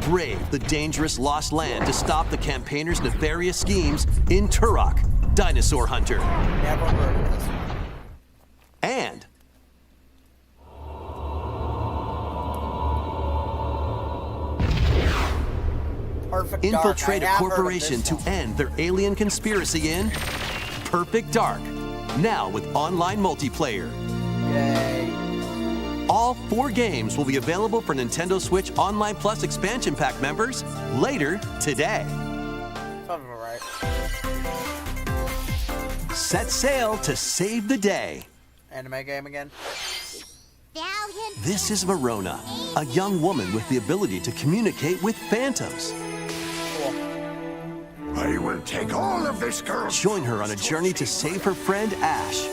Brave the dangerous lost land to stop the campaigners' nefarious schemes in Turok, Dinosaur Hunter. Never heard of this one. And Perfect infiltrate Dark. a corporation to end their alien conspiracy in Perfect Dark, now with online multiplayer. Yay. All 4 games will be available for Nintendo Switch Online Plus expansion pack members later today. Sounds about right. Set sail to save the day. Anime game again? This is Verona, a young woman with the ability to communicate with phantoms. Cool. I will take all of this girl. Join her on a journey to save her friend Ash.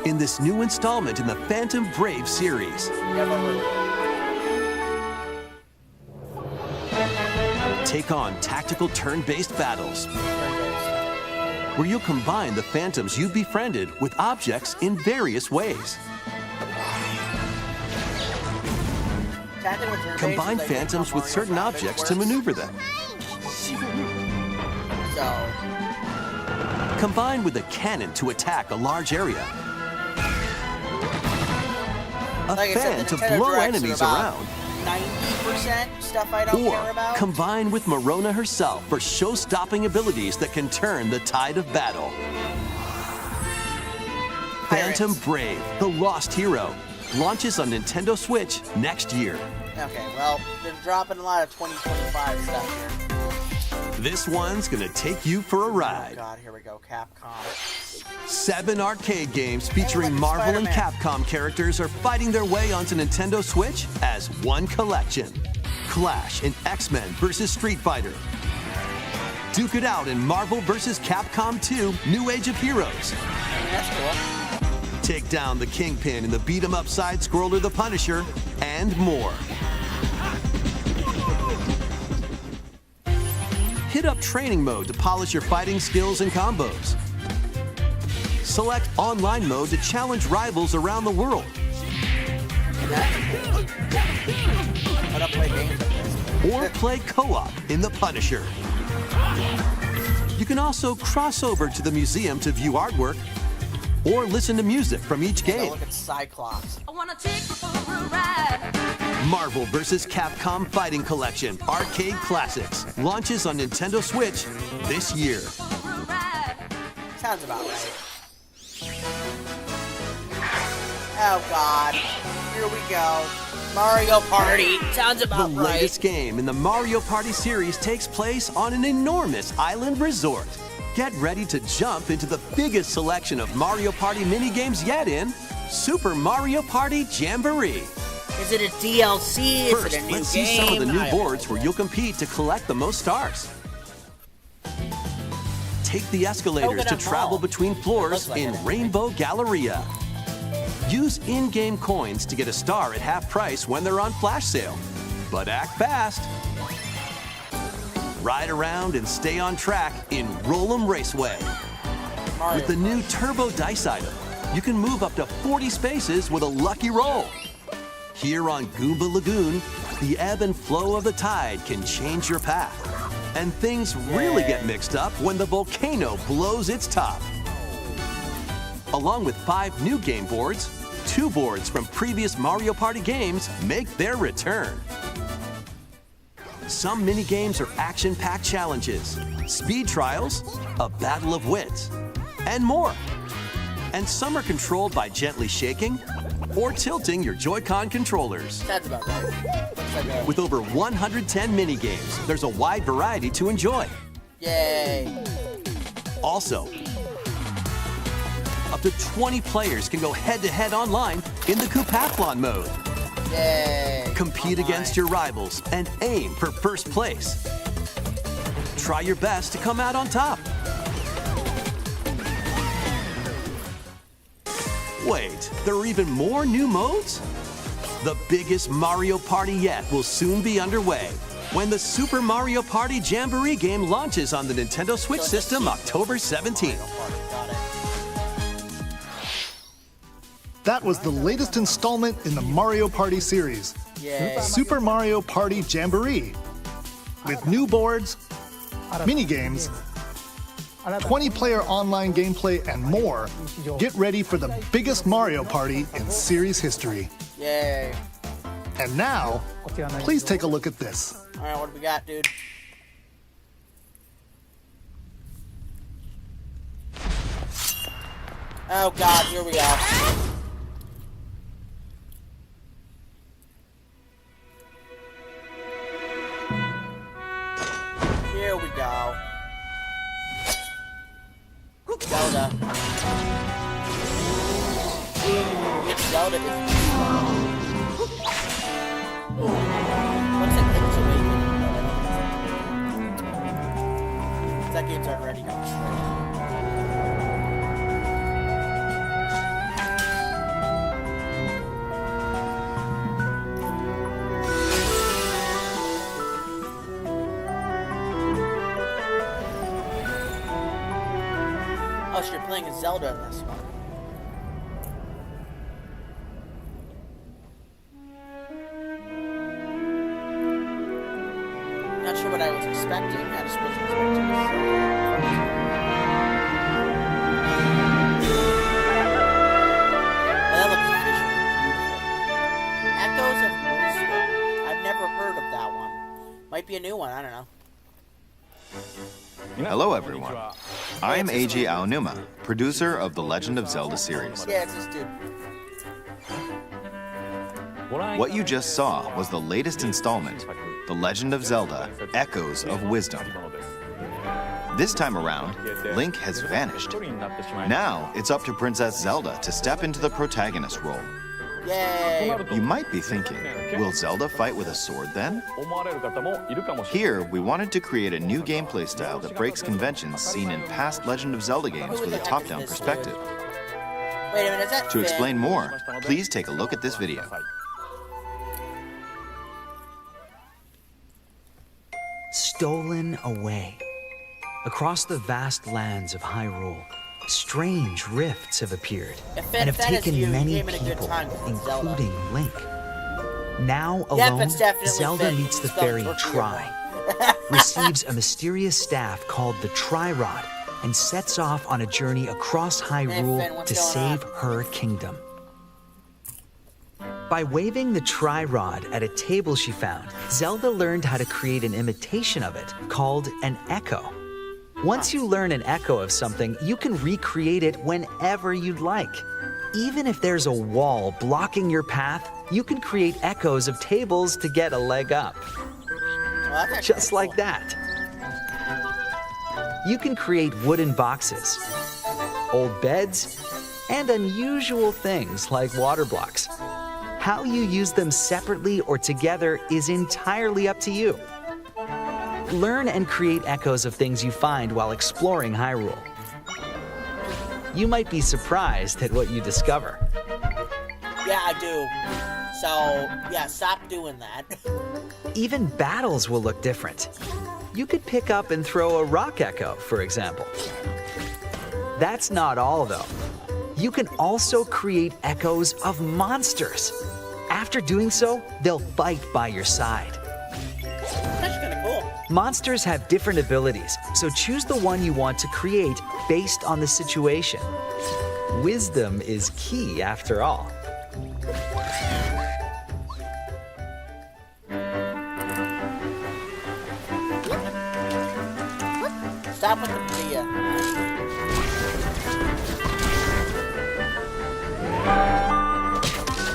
In this new installment in the Phantom Brave series. Never heard of it. Take on tactical turn-based battles, where you'll combine the phantoms you've befriended with objects in various ways. Technically, with turn-based, Combine they think phantoms how with Mario certain Rabbids objects to works. maneuver them. So, Combine with a cannon to attack a large area. A like I fan said, to the Nintendo blow Directs are enemies about around. 90% stuff I don't care Or about. combine with Morona herself for show-stopping abilities that can turn the tide of battle. Phantom Pirates. Brave, the lost hero, launches on Nintendo Switch next year. Okay, well, they're dropping a lot of 2025 stuff here. This one's gonna take you for a Oh ride. god, here we go, Capcom. 7 arcade games featuring like Marvel and Spider-Man. Capcom characters are fighting their way onto Nintendo Switch as one collection. Clash in X-Men vs. Street Fighter. Duke it out in Marvel vs. Capcom 2 New Age of Heroes. I mean, that's cool. Take down the Kingpin in the beat-em-up side-scroller The Punisher, and more. Hit up training mode to polish your fighting skills and combos. Select online mode to challenge rivals around the world. I don't play games like this. Or play co-op in The Punisher. You can also cross over to the museum to view artwork or listen to music from each Go game. look at Cyclops. I wanna take you for a ride. Marvel vs. Capcom Fighting Collection Arcade Classics launches on Nintendo Switch this year. Sounds about right. Oh god. Here we go. Mario Party. Sounds The about right. latest game in the Mario Party series takes place on an enormous island resort. Get ready to jump into the biggest selection of Mario Party minigames yet in Super Mario Party Jamboree. Is it a DLC? First, Is it a new let's game? see some of the new I- boards where you'll compete to collect the most stars. Take the escalators to Coconut travel Mall. between floors Looks like in it. Rainbow Galleria. Use in-game coins to get a star at half price when they're on flash sale. But act fast. Ride around and stay on track in Roll'em Raceway. Mario With the new Turbo Dice item, you can move up to 40 spaces with a lucky roll. Here on Goomba Lagoon, the ebb and flow of the tide can change your path. And things really get mixed up when the volcano blows its top. Along with 5 new game boards, 2 boards from previous Mario Party games make their return. Some mini-games are action-packed challenges, speed trials, a battle of wits, and more. And some are controlled by gently shaking or tilting your Joy-Con controllers. That's about right. Looks like a... With over 110 mini-games, there's a wide variety to enjoy. Yay. Also, up to 20 players can go head-to-head online in the Coupathlon mode. Yay. Compete against your rivals and aim for first place. Try your best to come out on top. Wait, there are even more new modes? The biggest Mario Party yet will soon be underway when the Super Mario Party Jamboree game launches on the Nintendo Switch system October 17th. Got it. That was the latest installment in the Mario Party series, Yay. Super Mario Party Jamboree. With new boards, mini-games, 20-player online gameplay, and more, get ready for the biggest Mario Party in series history. Yay. And now, please take a look at this. Alright, what do we got, dude? Oh god, here we go. Here we go. Zelda. It's Zelda. What's it? Link's Awakening. That game's already got straight. Oh, so you're playing as Zelda in this one. not sure what I was expecting. I just wasn't expecting that looks visually beautiful. Echoes of Wisdom. I've never heard of that one. Might be a new one, I don't know. Hello everyone. I'm Eiji Aonuma, producer of the Legend of Zelda series. Yeah, it's this dude. What you just saw was the latest installment, The Legend of Zelda: Echoes of Wisdom. This time around, Link has vanished. Now it's up to Princess Zelda to step into the protagonist role. Yay! You might be thinking, will Zelda fight with a sword then? Here, we wanted to create a new gameplay style that breaks conventions seen in past Legend of Zelda games with a top-down perspective. Wait a minute, is that To Finn? explain more, please take a look at this video. Stolen away. Across the vast lands of Hyrule, strange rifts have appeared and have that is taken you, many came in a good people, time with Zelda. including Link. Now Yep, alone, it's definitely Zelda Finn. meets the Spelled fairy tortilla. Tri, receives a mysterious staff called the Tri-Rod, and sets off on a journey across Finn, Hyrule what's to going save on? her kingdom. By waving the Tri-Rod at a table she found, Zelda learned how to create an imitation of it called an echo. Once you learn an echo of something, you can recreate it whenever you'd like. Even if there's a wall blocking your path, you can create echoes of tables to get a leg up. Well, that's actually Just cool. like that. You can create wooden boxes, old beds, and unusual things like water blocks. How you use them separately or together is entirely up to you. Learn and create echoes of things you find while exploring Hyrule. You might be surprised at what you discover. Yeah, I do. So, yeah, stop doing that. Even battles will look different. You could pick up and throw a rock echo, for example. That's not all, though. You can also create echoes of monsters. After doing so, they'll fight by your side. That's kind of cool. Monsters have different abilities, so choose the one you want to create based on the situation. Wisdom is key, after all. Stop with the Dia.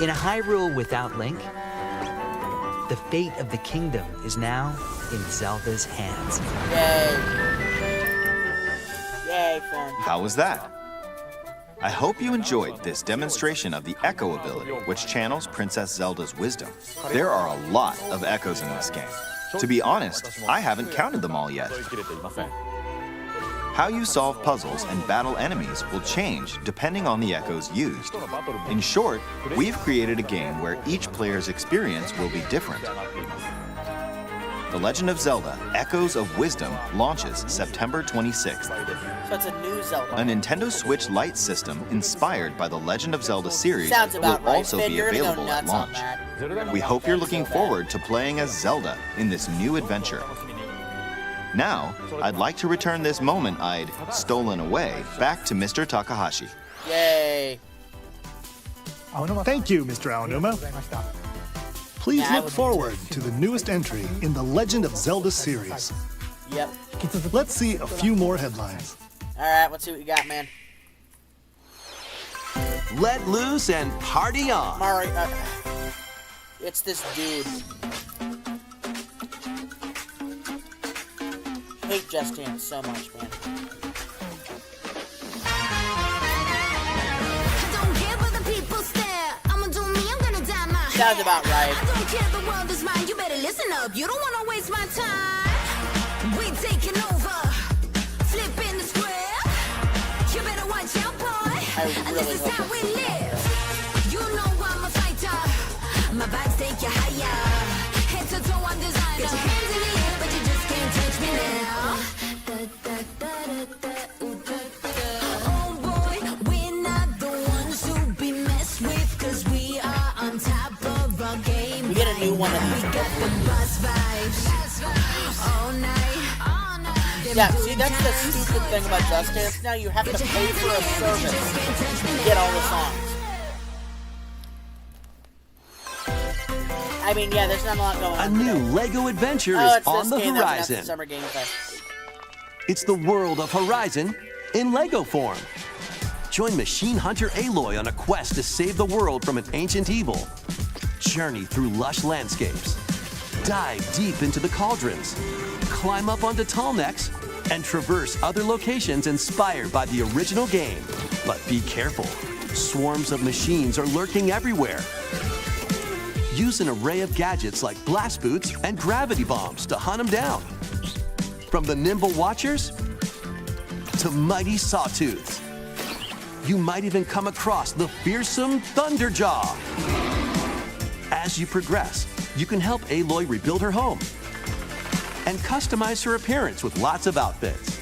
In a Hyrule without Link, the fate of the kingdom is now in Zelda's hands. Yay. Yay, Finn. How was that? I hope you enjoyed this demonstration of the Echo ability, which channels Princess Zelda's wisdom. There are a lot of echoes in this game. To be honest, I haven't counted them all yet. How you solve puzzles and battle enemies will change depending on the echoes used. In short, we've created a game where each player's experience will be different. The Legend of Zelda: Echoes of Wisdom launches September 26th. So it's a new Zelda. A Nintendo Switch Lite system inspired by the Legend of Zelda series Sounds about will right. also Finn, be you're gonna go available at nuts on launch. that. We hope you're looking forward to playing as Zelda in this new adventure. Now, I'd like to return this moment I'd stolen away back to Mr. Takahashi. Yay. Thank you, Mr. Aonuma. Please Yeah, I look would- forward to the newest entry in the Legend of Zelda series. Yep. Let's see a few more headlines. Alright, let's see what you got, man. Let loose and party on. Mario. It's this dude. Hate Just Dance so much, man. Sounds about right. I don't care, the world is mine. You better listen up. You don't wanna waste my time. We taking over, flipping the script. You better watch out, boy. And this is how we live. You know I'm a fighter. My vibes take you higher. Head to toe, I'm designer. Get your hands in the air, but you just can't touch me now. Oh boy, we're not the ones to be messed with, 'cause we are on top of our game. We get a new one of these. We got the boss vibes. All night. Yeah, see, that's the stupid thing about Just Dance. Now you have to pay for a service to get all the songs. I mean, yeah, there's not a lot going on. A new today. LEGO adventure is on the game horizon. Summer Game Fest. It's the world of Horizon in LEGO form. Join Machine Hunter Aloy on a quest to save the world from an ancient evil. Journey through lush landscapes. Dive deep into the cauldrons. Climb up onto tall necks and traverse other locations inspired by the original game. But be careful. Swarms of machines are lurking everywhere. Use an array of gadgets like blast boots and gravity bombs to hunt them down. From the nimble watchers to mighty sawtooths. You might even come across the fearsome Thunderjaw. As you progress, you can help Aloy rebuild her home and customize her appearance with lots of outfits.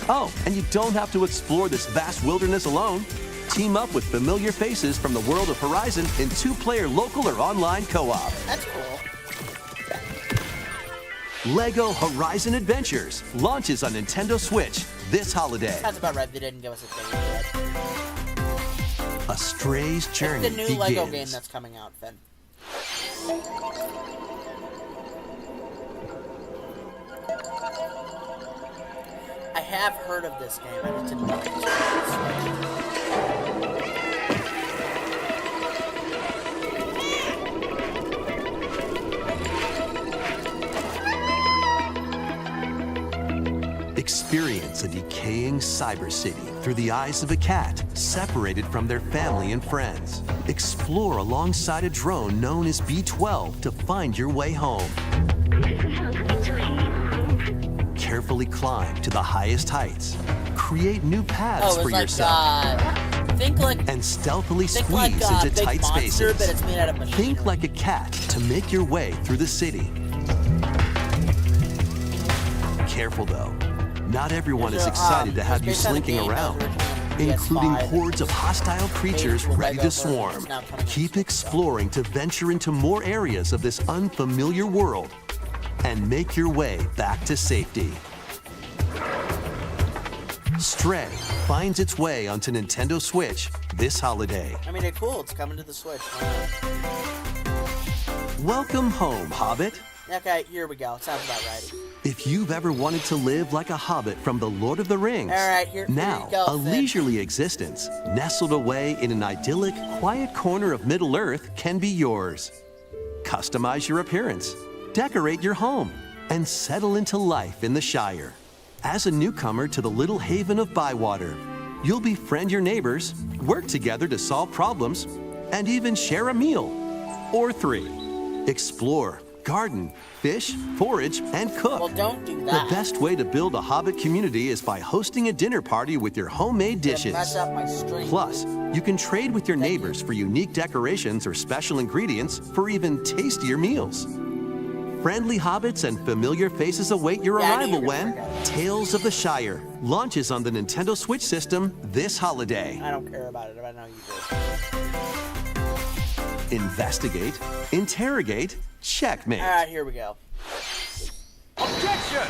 Oh, and you don't have to explore this vast wilderness alone. Team up with familiar faces from the world of Horizon in 2-player local or online co-op. That's cool. LEGO Horizon Adventures launches on Nintendo Switch this holiday. That's about right. They didn't give us a date yet. A Stray's journey It's the new begins. LEGO game that's coming out, Finn. I have heard of this game. I just didn't know it. Experience a decaying cyber city through the eyes of a cat separated from their family and friends. Explore alongside a drone known as B-12 to find your way home. Carefully climb to the highest heights. Create new paths for yourself. And stealthily squeeze into big tight monster, spaces. but it's made out of machinery. Think like a cat to make your way through the city. Careful though. Not everyone is excited to have you slinking around, including hordes of hostile creatures ready to swarm. Keep exploring to venture into more areas of this unfamiliar world and make your way back to safety. Stray finds its way onto Nintendo Switch this holiday. I mean, it's cool. It's coming to the Switch. Welcome home, Hobbit. Okay, here we go. Sounds about right. If you've ever wanted to live like a hobbit from the Lord of the Rings, All right, here now you go, a Finn. leisurely existence nestled away in an idyllic, quiet corner of Middle-earth can be yours. Customize your appearance, decorate your home, and settle into life in the Shire. As a newcomer to the little haven of Bywater, you'll befriend your neighbors, work together to solve problems, and even share a meal or 3. Explore, garden, fish, forage, and cook. Well, don't do that. The best way to build a Hobbit community is by hosting a dinner party with your homemade dishes. Mess up my stream. Plus, you can trade with your neighbors for unique decorations or special ingredients for even tastier meals. Friendly hobbits and familiar faces await your arrival when Tales of the Shire launches on the Nintendo Switch system this holiday. I don't care about it, but I know you do. Investigate, interrogate, checkmate. All right, here we go. Objection!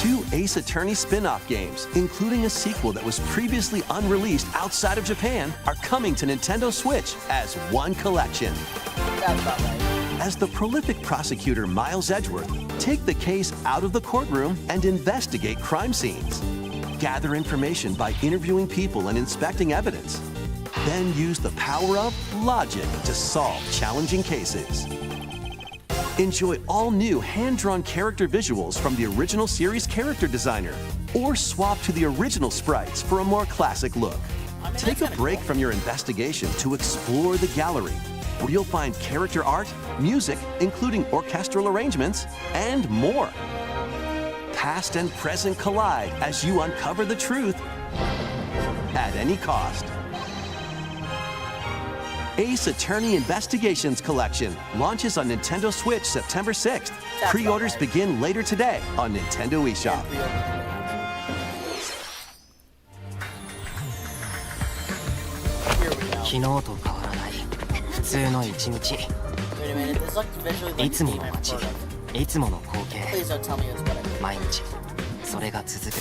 2 Ace Attorney spin-off games, including a sequel that was previously unreleased outside of Japan, are coming to Nintendo Switch as one collection. That's about right. As the prolific prosecutor Miles Edgeworth, take the case out of the courtroom and investigate crime scenes. Gather information by interviewing people and inspecting evidence. Then use the power of logic to solve challenging cases. Enjoy all new hand-drawn character visuals from the original series character designer, or swap to the original sprites for a more classic look. Take a break from your investigation to explore the gallery, where you'll find character art, music, including orchestral arrangements, and more. Past and present collide as you uncover the truth at any cost. Ace Attorney Investigations Collection launches on Nintendo Switch September 6th. Pre-orders begin later today on Nintendo eShop. Wait a minute, this looks visually like a game I've heard of. いつもの光景 Please don't tell me it's what I did. 毎日それが続く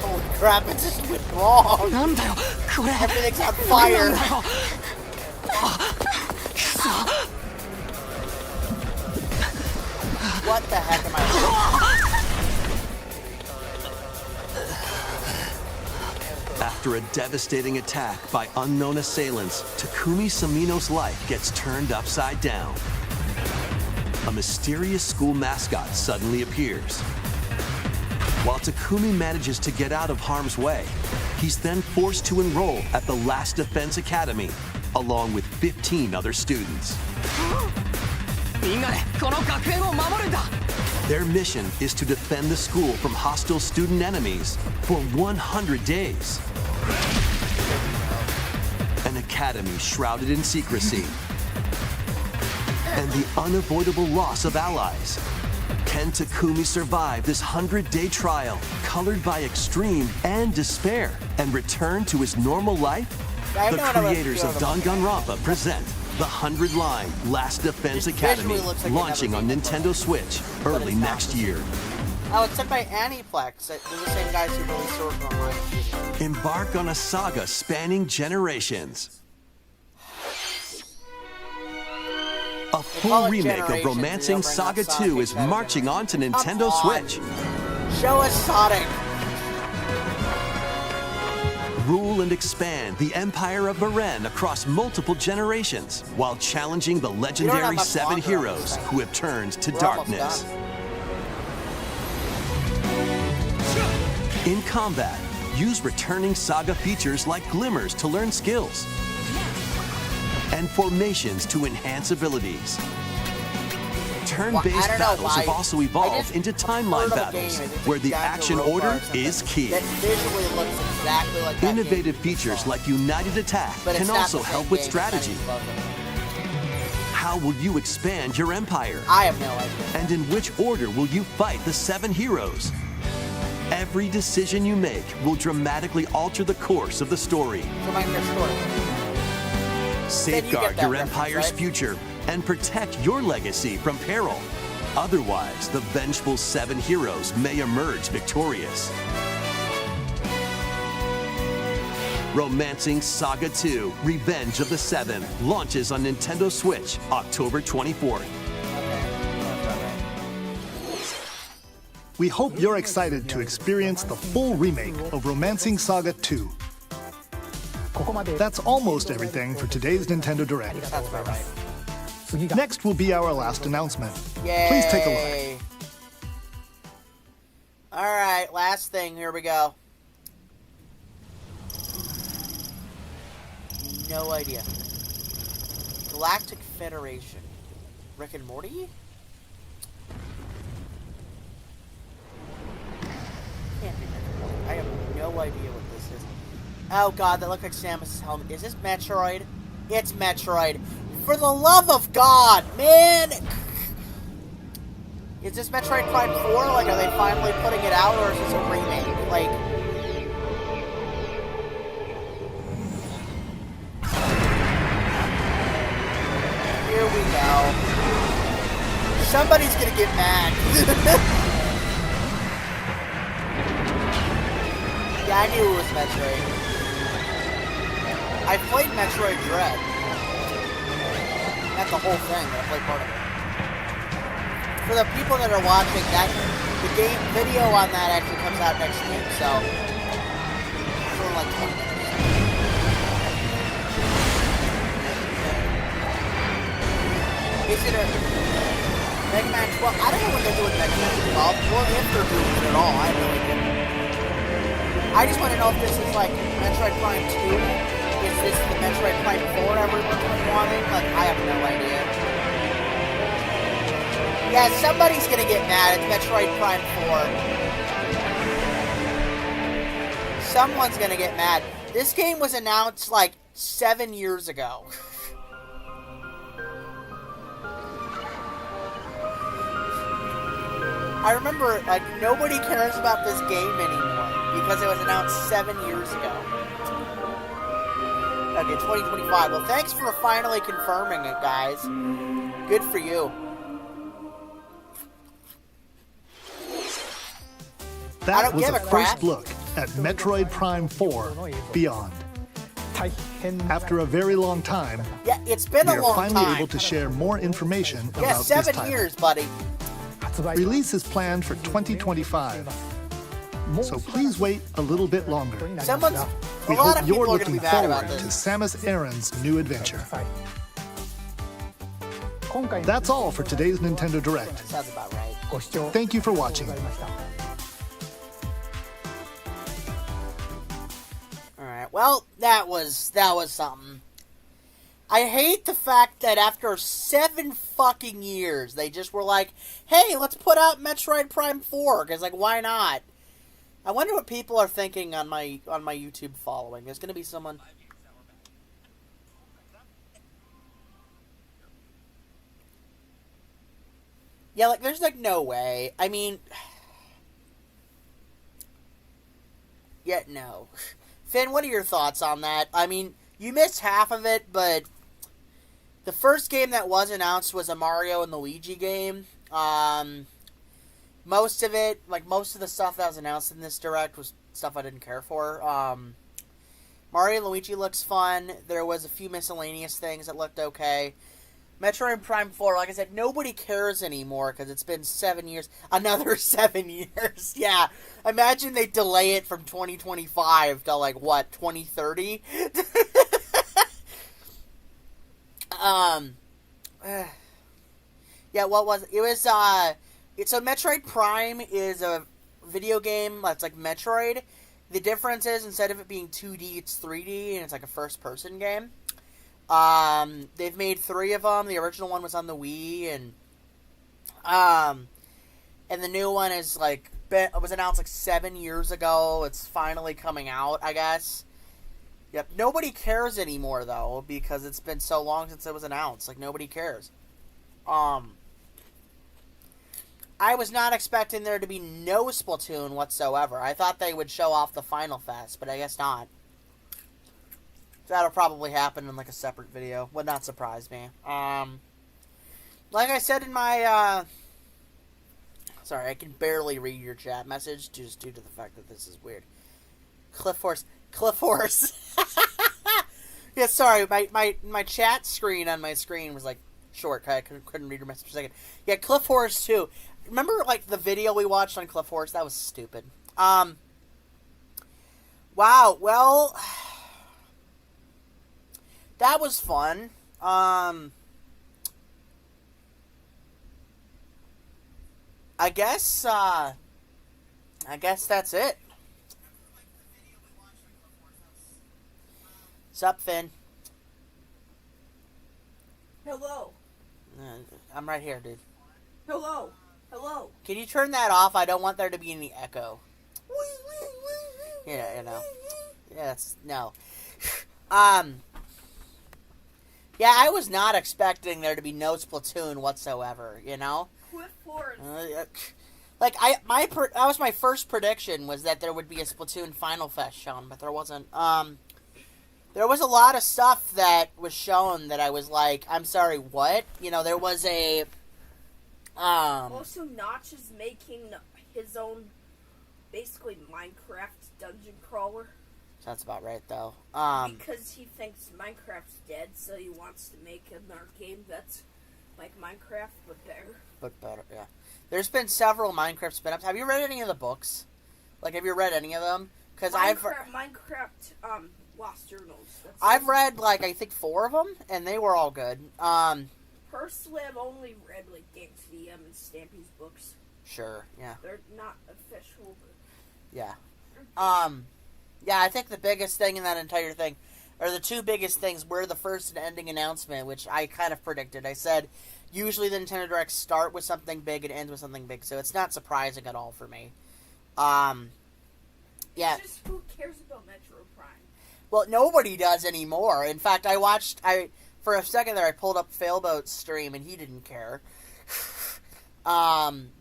Holy crap, it just went wrong. なんだよこれ Everything's on fire. なんだよ What the heck am I After a devastating attack by unknown assailants, Takumi Samino's life gets turned upside down. A mysterious school mascot suddenly appears. While Takumi manages to get out of harm's way, he's then forced to enroll at the Last Defense Academy, along with 15 other students. みんなでこの学園を守るんだ Their mission is to defend the school from hostile student enemies for 100 days. An academy shrouded in secrecy. And the unavoidable loss of allies. Can Takumi survive this 100-day trial, colored by extreme and despair, and return to his normal life? The creators of Danganronpa present the 100-line Last Defense Academy, launching on Nintendo Switch early next year. Oh, it's sent by Aniplex. They're the same guys who released Sword Online. Embark on a saga spanning generations. A full remake of Romancing Saga 2 is marching on to Nintendo Switch. Show us Sonic. Rule and expand the empire of Beren across multiple generations, while challenging the legendary 7 heroes who have turned to darkness. In combat, use returning Saga features like glimmers to learn skills, and formations to enhance abilities. Turn-based battles have also evolved into timeline battles, where the action order is key. That visually looks exactly like that Innovative features like United Attack can also help with strategy. How will you expand your empire? I have no idea. And in which order will you fight the 7 heroes? Every decision you make will dramatically alter the course of the story. Safeguard your empire's future and protect your legacy from peril. Otherwise, the vengeful 7 heroes may emerge victorious. Romancing Saga 2: Revenge of the 7 launches on Nintendo Switch October 24th. We hope you're excited to experience the full remake of Romancing Saga 2. That's almost everything for today's Nintendo Direct. That's about right. Next will be our last announcement. Yay. Please take a look. Alright, last thing. Here we go. No idea. Galactic Federation. Rick and Morty? Can't be Rick and Morty. I have no idea what this is. Oh god, that looks like Samus's helmet. Is this Metroid? It's Metroid. For the love of God, man! Is this Metroid Prime 4? Like, are they finally putting it out, or is this a remake? Like... Here we go. Somebody's gonna get mad. Yeah, I knew it was Metroid. I played Metroid Dread. Not the whole thing, but I played part of it. For the people that are watching, that the game video on that actually comes out next week, so it's only like 20 minutes. Is it a Mega Man 12? I don't know what they're doing with Mega Man 12, or if they're doing it at all. I really don't. I just want to know if this is like Metroid Prime 2. Is this the Metroid Prime 4 everyone's been wanting? Like, I have no idea. Yeah, somebody's gonna get mad. It's Metroid Prime 4. Someone's gonna get mad. This game was announced like 7 years ago. I remember, like, nobody cares about this game anymore because it was announced 7 years ago. Okay, 2025. Well, thanks for finally confirming it, guys. Good for you. That was give a a crap. first look at Metroid Prime 4 Beyond. After a very long time, Yeah, it's been we a are long finally time. able to share more information Yeah, about this 7 title. years, buddy. Release is planned for 2025, so please wait a little bit longer. Someone's. We A lot hope of you're people are going to looking be mad about forward to this. Samus Aran's new adventure. That's all for today's Nintendo Direct. Sounds about right. Thank you for watching. Alright, well, that was something. I hate the fact that after 7 fucking years, they just were like, hey, let's put out Metroid Prime 4, because, like, why not? I wonder what people are thinking on my YouTube following. There's gonna be someone... Yeah, like, there's, like, no way. I mean... Yeah, no. Finn, what are your thoughts on that? I mean, you missed half of it, but... The first game that was announced was a Mario and Luigi game. Most of it, like, most of the stuff that was announced in this Direct was stuff I didn't care for. Mario and Luigi looks fun. There was a few miscellaneous things that looked okay. Metroid Prime 4, like I said, nobody cares anymore because it's been 7 years. Another 7 years. Yeah. Imagine they delay it from 2025 to, like, what, 2030? Yeah, what was it? It was, so Metroid Prime is a video game that's like Metroid. The difference is, instead of it being 2D, it's 3D, and it's like a first-person game. They've made 3 of them. The original one was on the Wii, and the new one is, like, it was announced, like, 7 years ago. It's finally coming out, I guess. Yep, nobody cares anymore, though, because it's been so long since it was announced. Like, nobody cares. I was not expecting there to be no Splatoon whatsoever. I thought they would show off the Final Fest, but I guess not. That'll probably happen in, like, a separate video. Would not surprise me. Like I said in my, sorry, I can barely read your chat message just due to the fact that this is weird. Cliff Horse. Yeah, sorry, my chat screen on my screen was, like, short. I couldn't read your message for a second. Yeah, Cliff Horse, too. Remember, like, the video we watched on Cliff Horse? That was stupid. Wow, well... That was fun. I guess that's it. Sup, Finn? Hello. I'm right here, dude. Hello. Hello. Can you turn that off? I don't want there to be any echo. Yeah, you know. Yeah, that's... No. Yeah, I was not expecting there to be no Splatoon whatsoever, you know? Cliff Horse. Like, that was my first prediction, was that there would be a Splatoon Final Fest shown, but there wasn't. There was a lot of stuff that was shown that I was like, I'm sorry, what? You know, there was a, Also, Notch is making his own, basically, Minecraft dungeon crawler. That's about right, though. Because he thinks Minecraft's dead, so he wants to make another game that's like Minecraft, but better. But better, yeah. There's been several Minecraft spin-ups. Have you read any of the books? Like, have you read any of them? Because Minecraft, Lost Journals. I've read, like, I think 4 of them, and they were all good. Personally, I've only read, like, Games VM and Stampy's books. Sure, yeah. They're not official, but... Yeah. Yeah, I think the biggest thing in that entire thing, or the 2 biggest things, were the first and ending announcement, which I kind of predicted. I said, usually the Nintendo Directs start with something big and end with something big, so it's not surprising at all for me. Yeah. It's just, who cares about Metro Prime? Well, nobody does anymore. In fact, for a second there, I pulled up Failboat's stream, and he didn't care.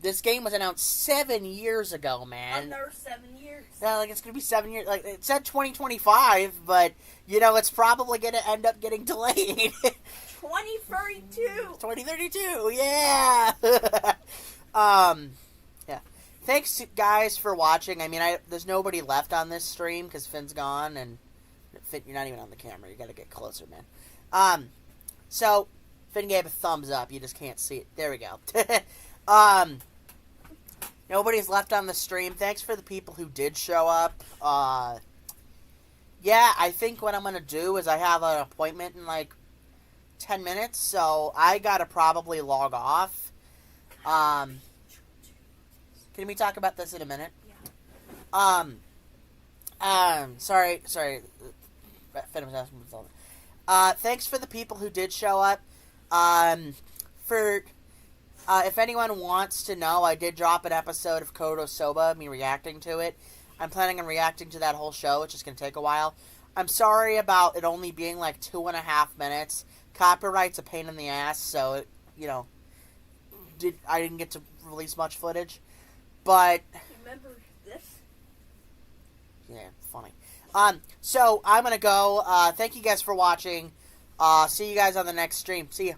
This game was announced 7 years ago, man. Another 7 years. Yeah, like, it's gonna be 7 years. Like, it said 2025, but, you know, it's probably gonna end up getting delayed. 2032! 2032, yeah! Yeah. thanks, guys, for watching. I mean, there's nobody left on this stream because Finn's gone, and Finn, you're not even on the camera. You gotta get closer, man. So, Finn gave a thumbs up. You just can't see it. There we go. Nobody's left on the stream. Thanks for the people who did show up. Yeah, I think what I'm gonna do is I have an appointment in, like, 10 minutes, so I gotta probably log off. Can we talk about this in a minute? Yeah. Sorry. Finn was asking me something. Thanks for the people who did show up. If anyone wants to know, I did drop an episode of Kodo Soba, me reacting to it. I'm planning on reacting to that whole show. It's just going to take a while. I'm sorry about it only being like 2.5 minutes. Copyright's a pain in the ass, so, I didn't get to release much footage. But... Remember this? Yeah, funny. So, I'm going to go. Thank you guys for watching. See you guys on the next stream. See ya.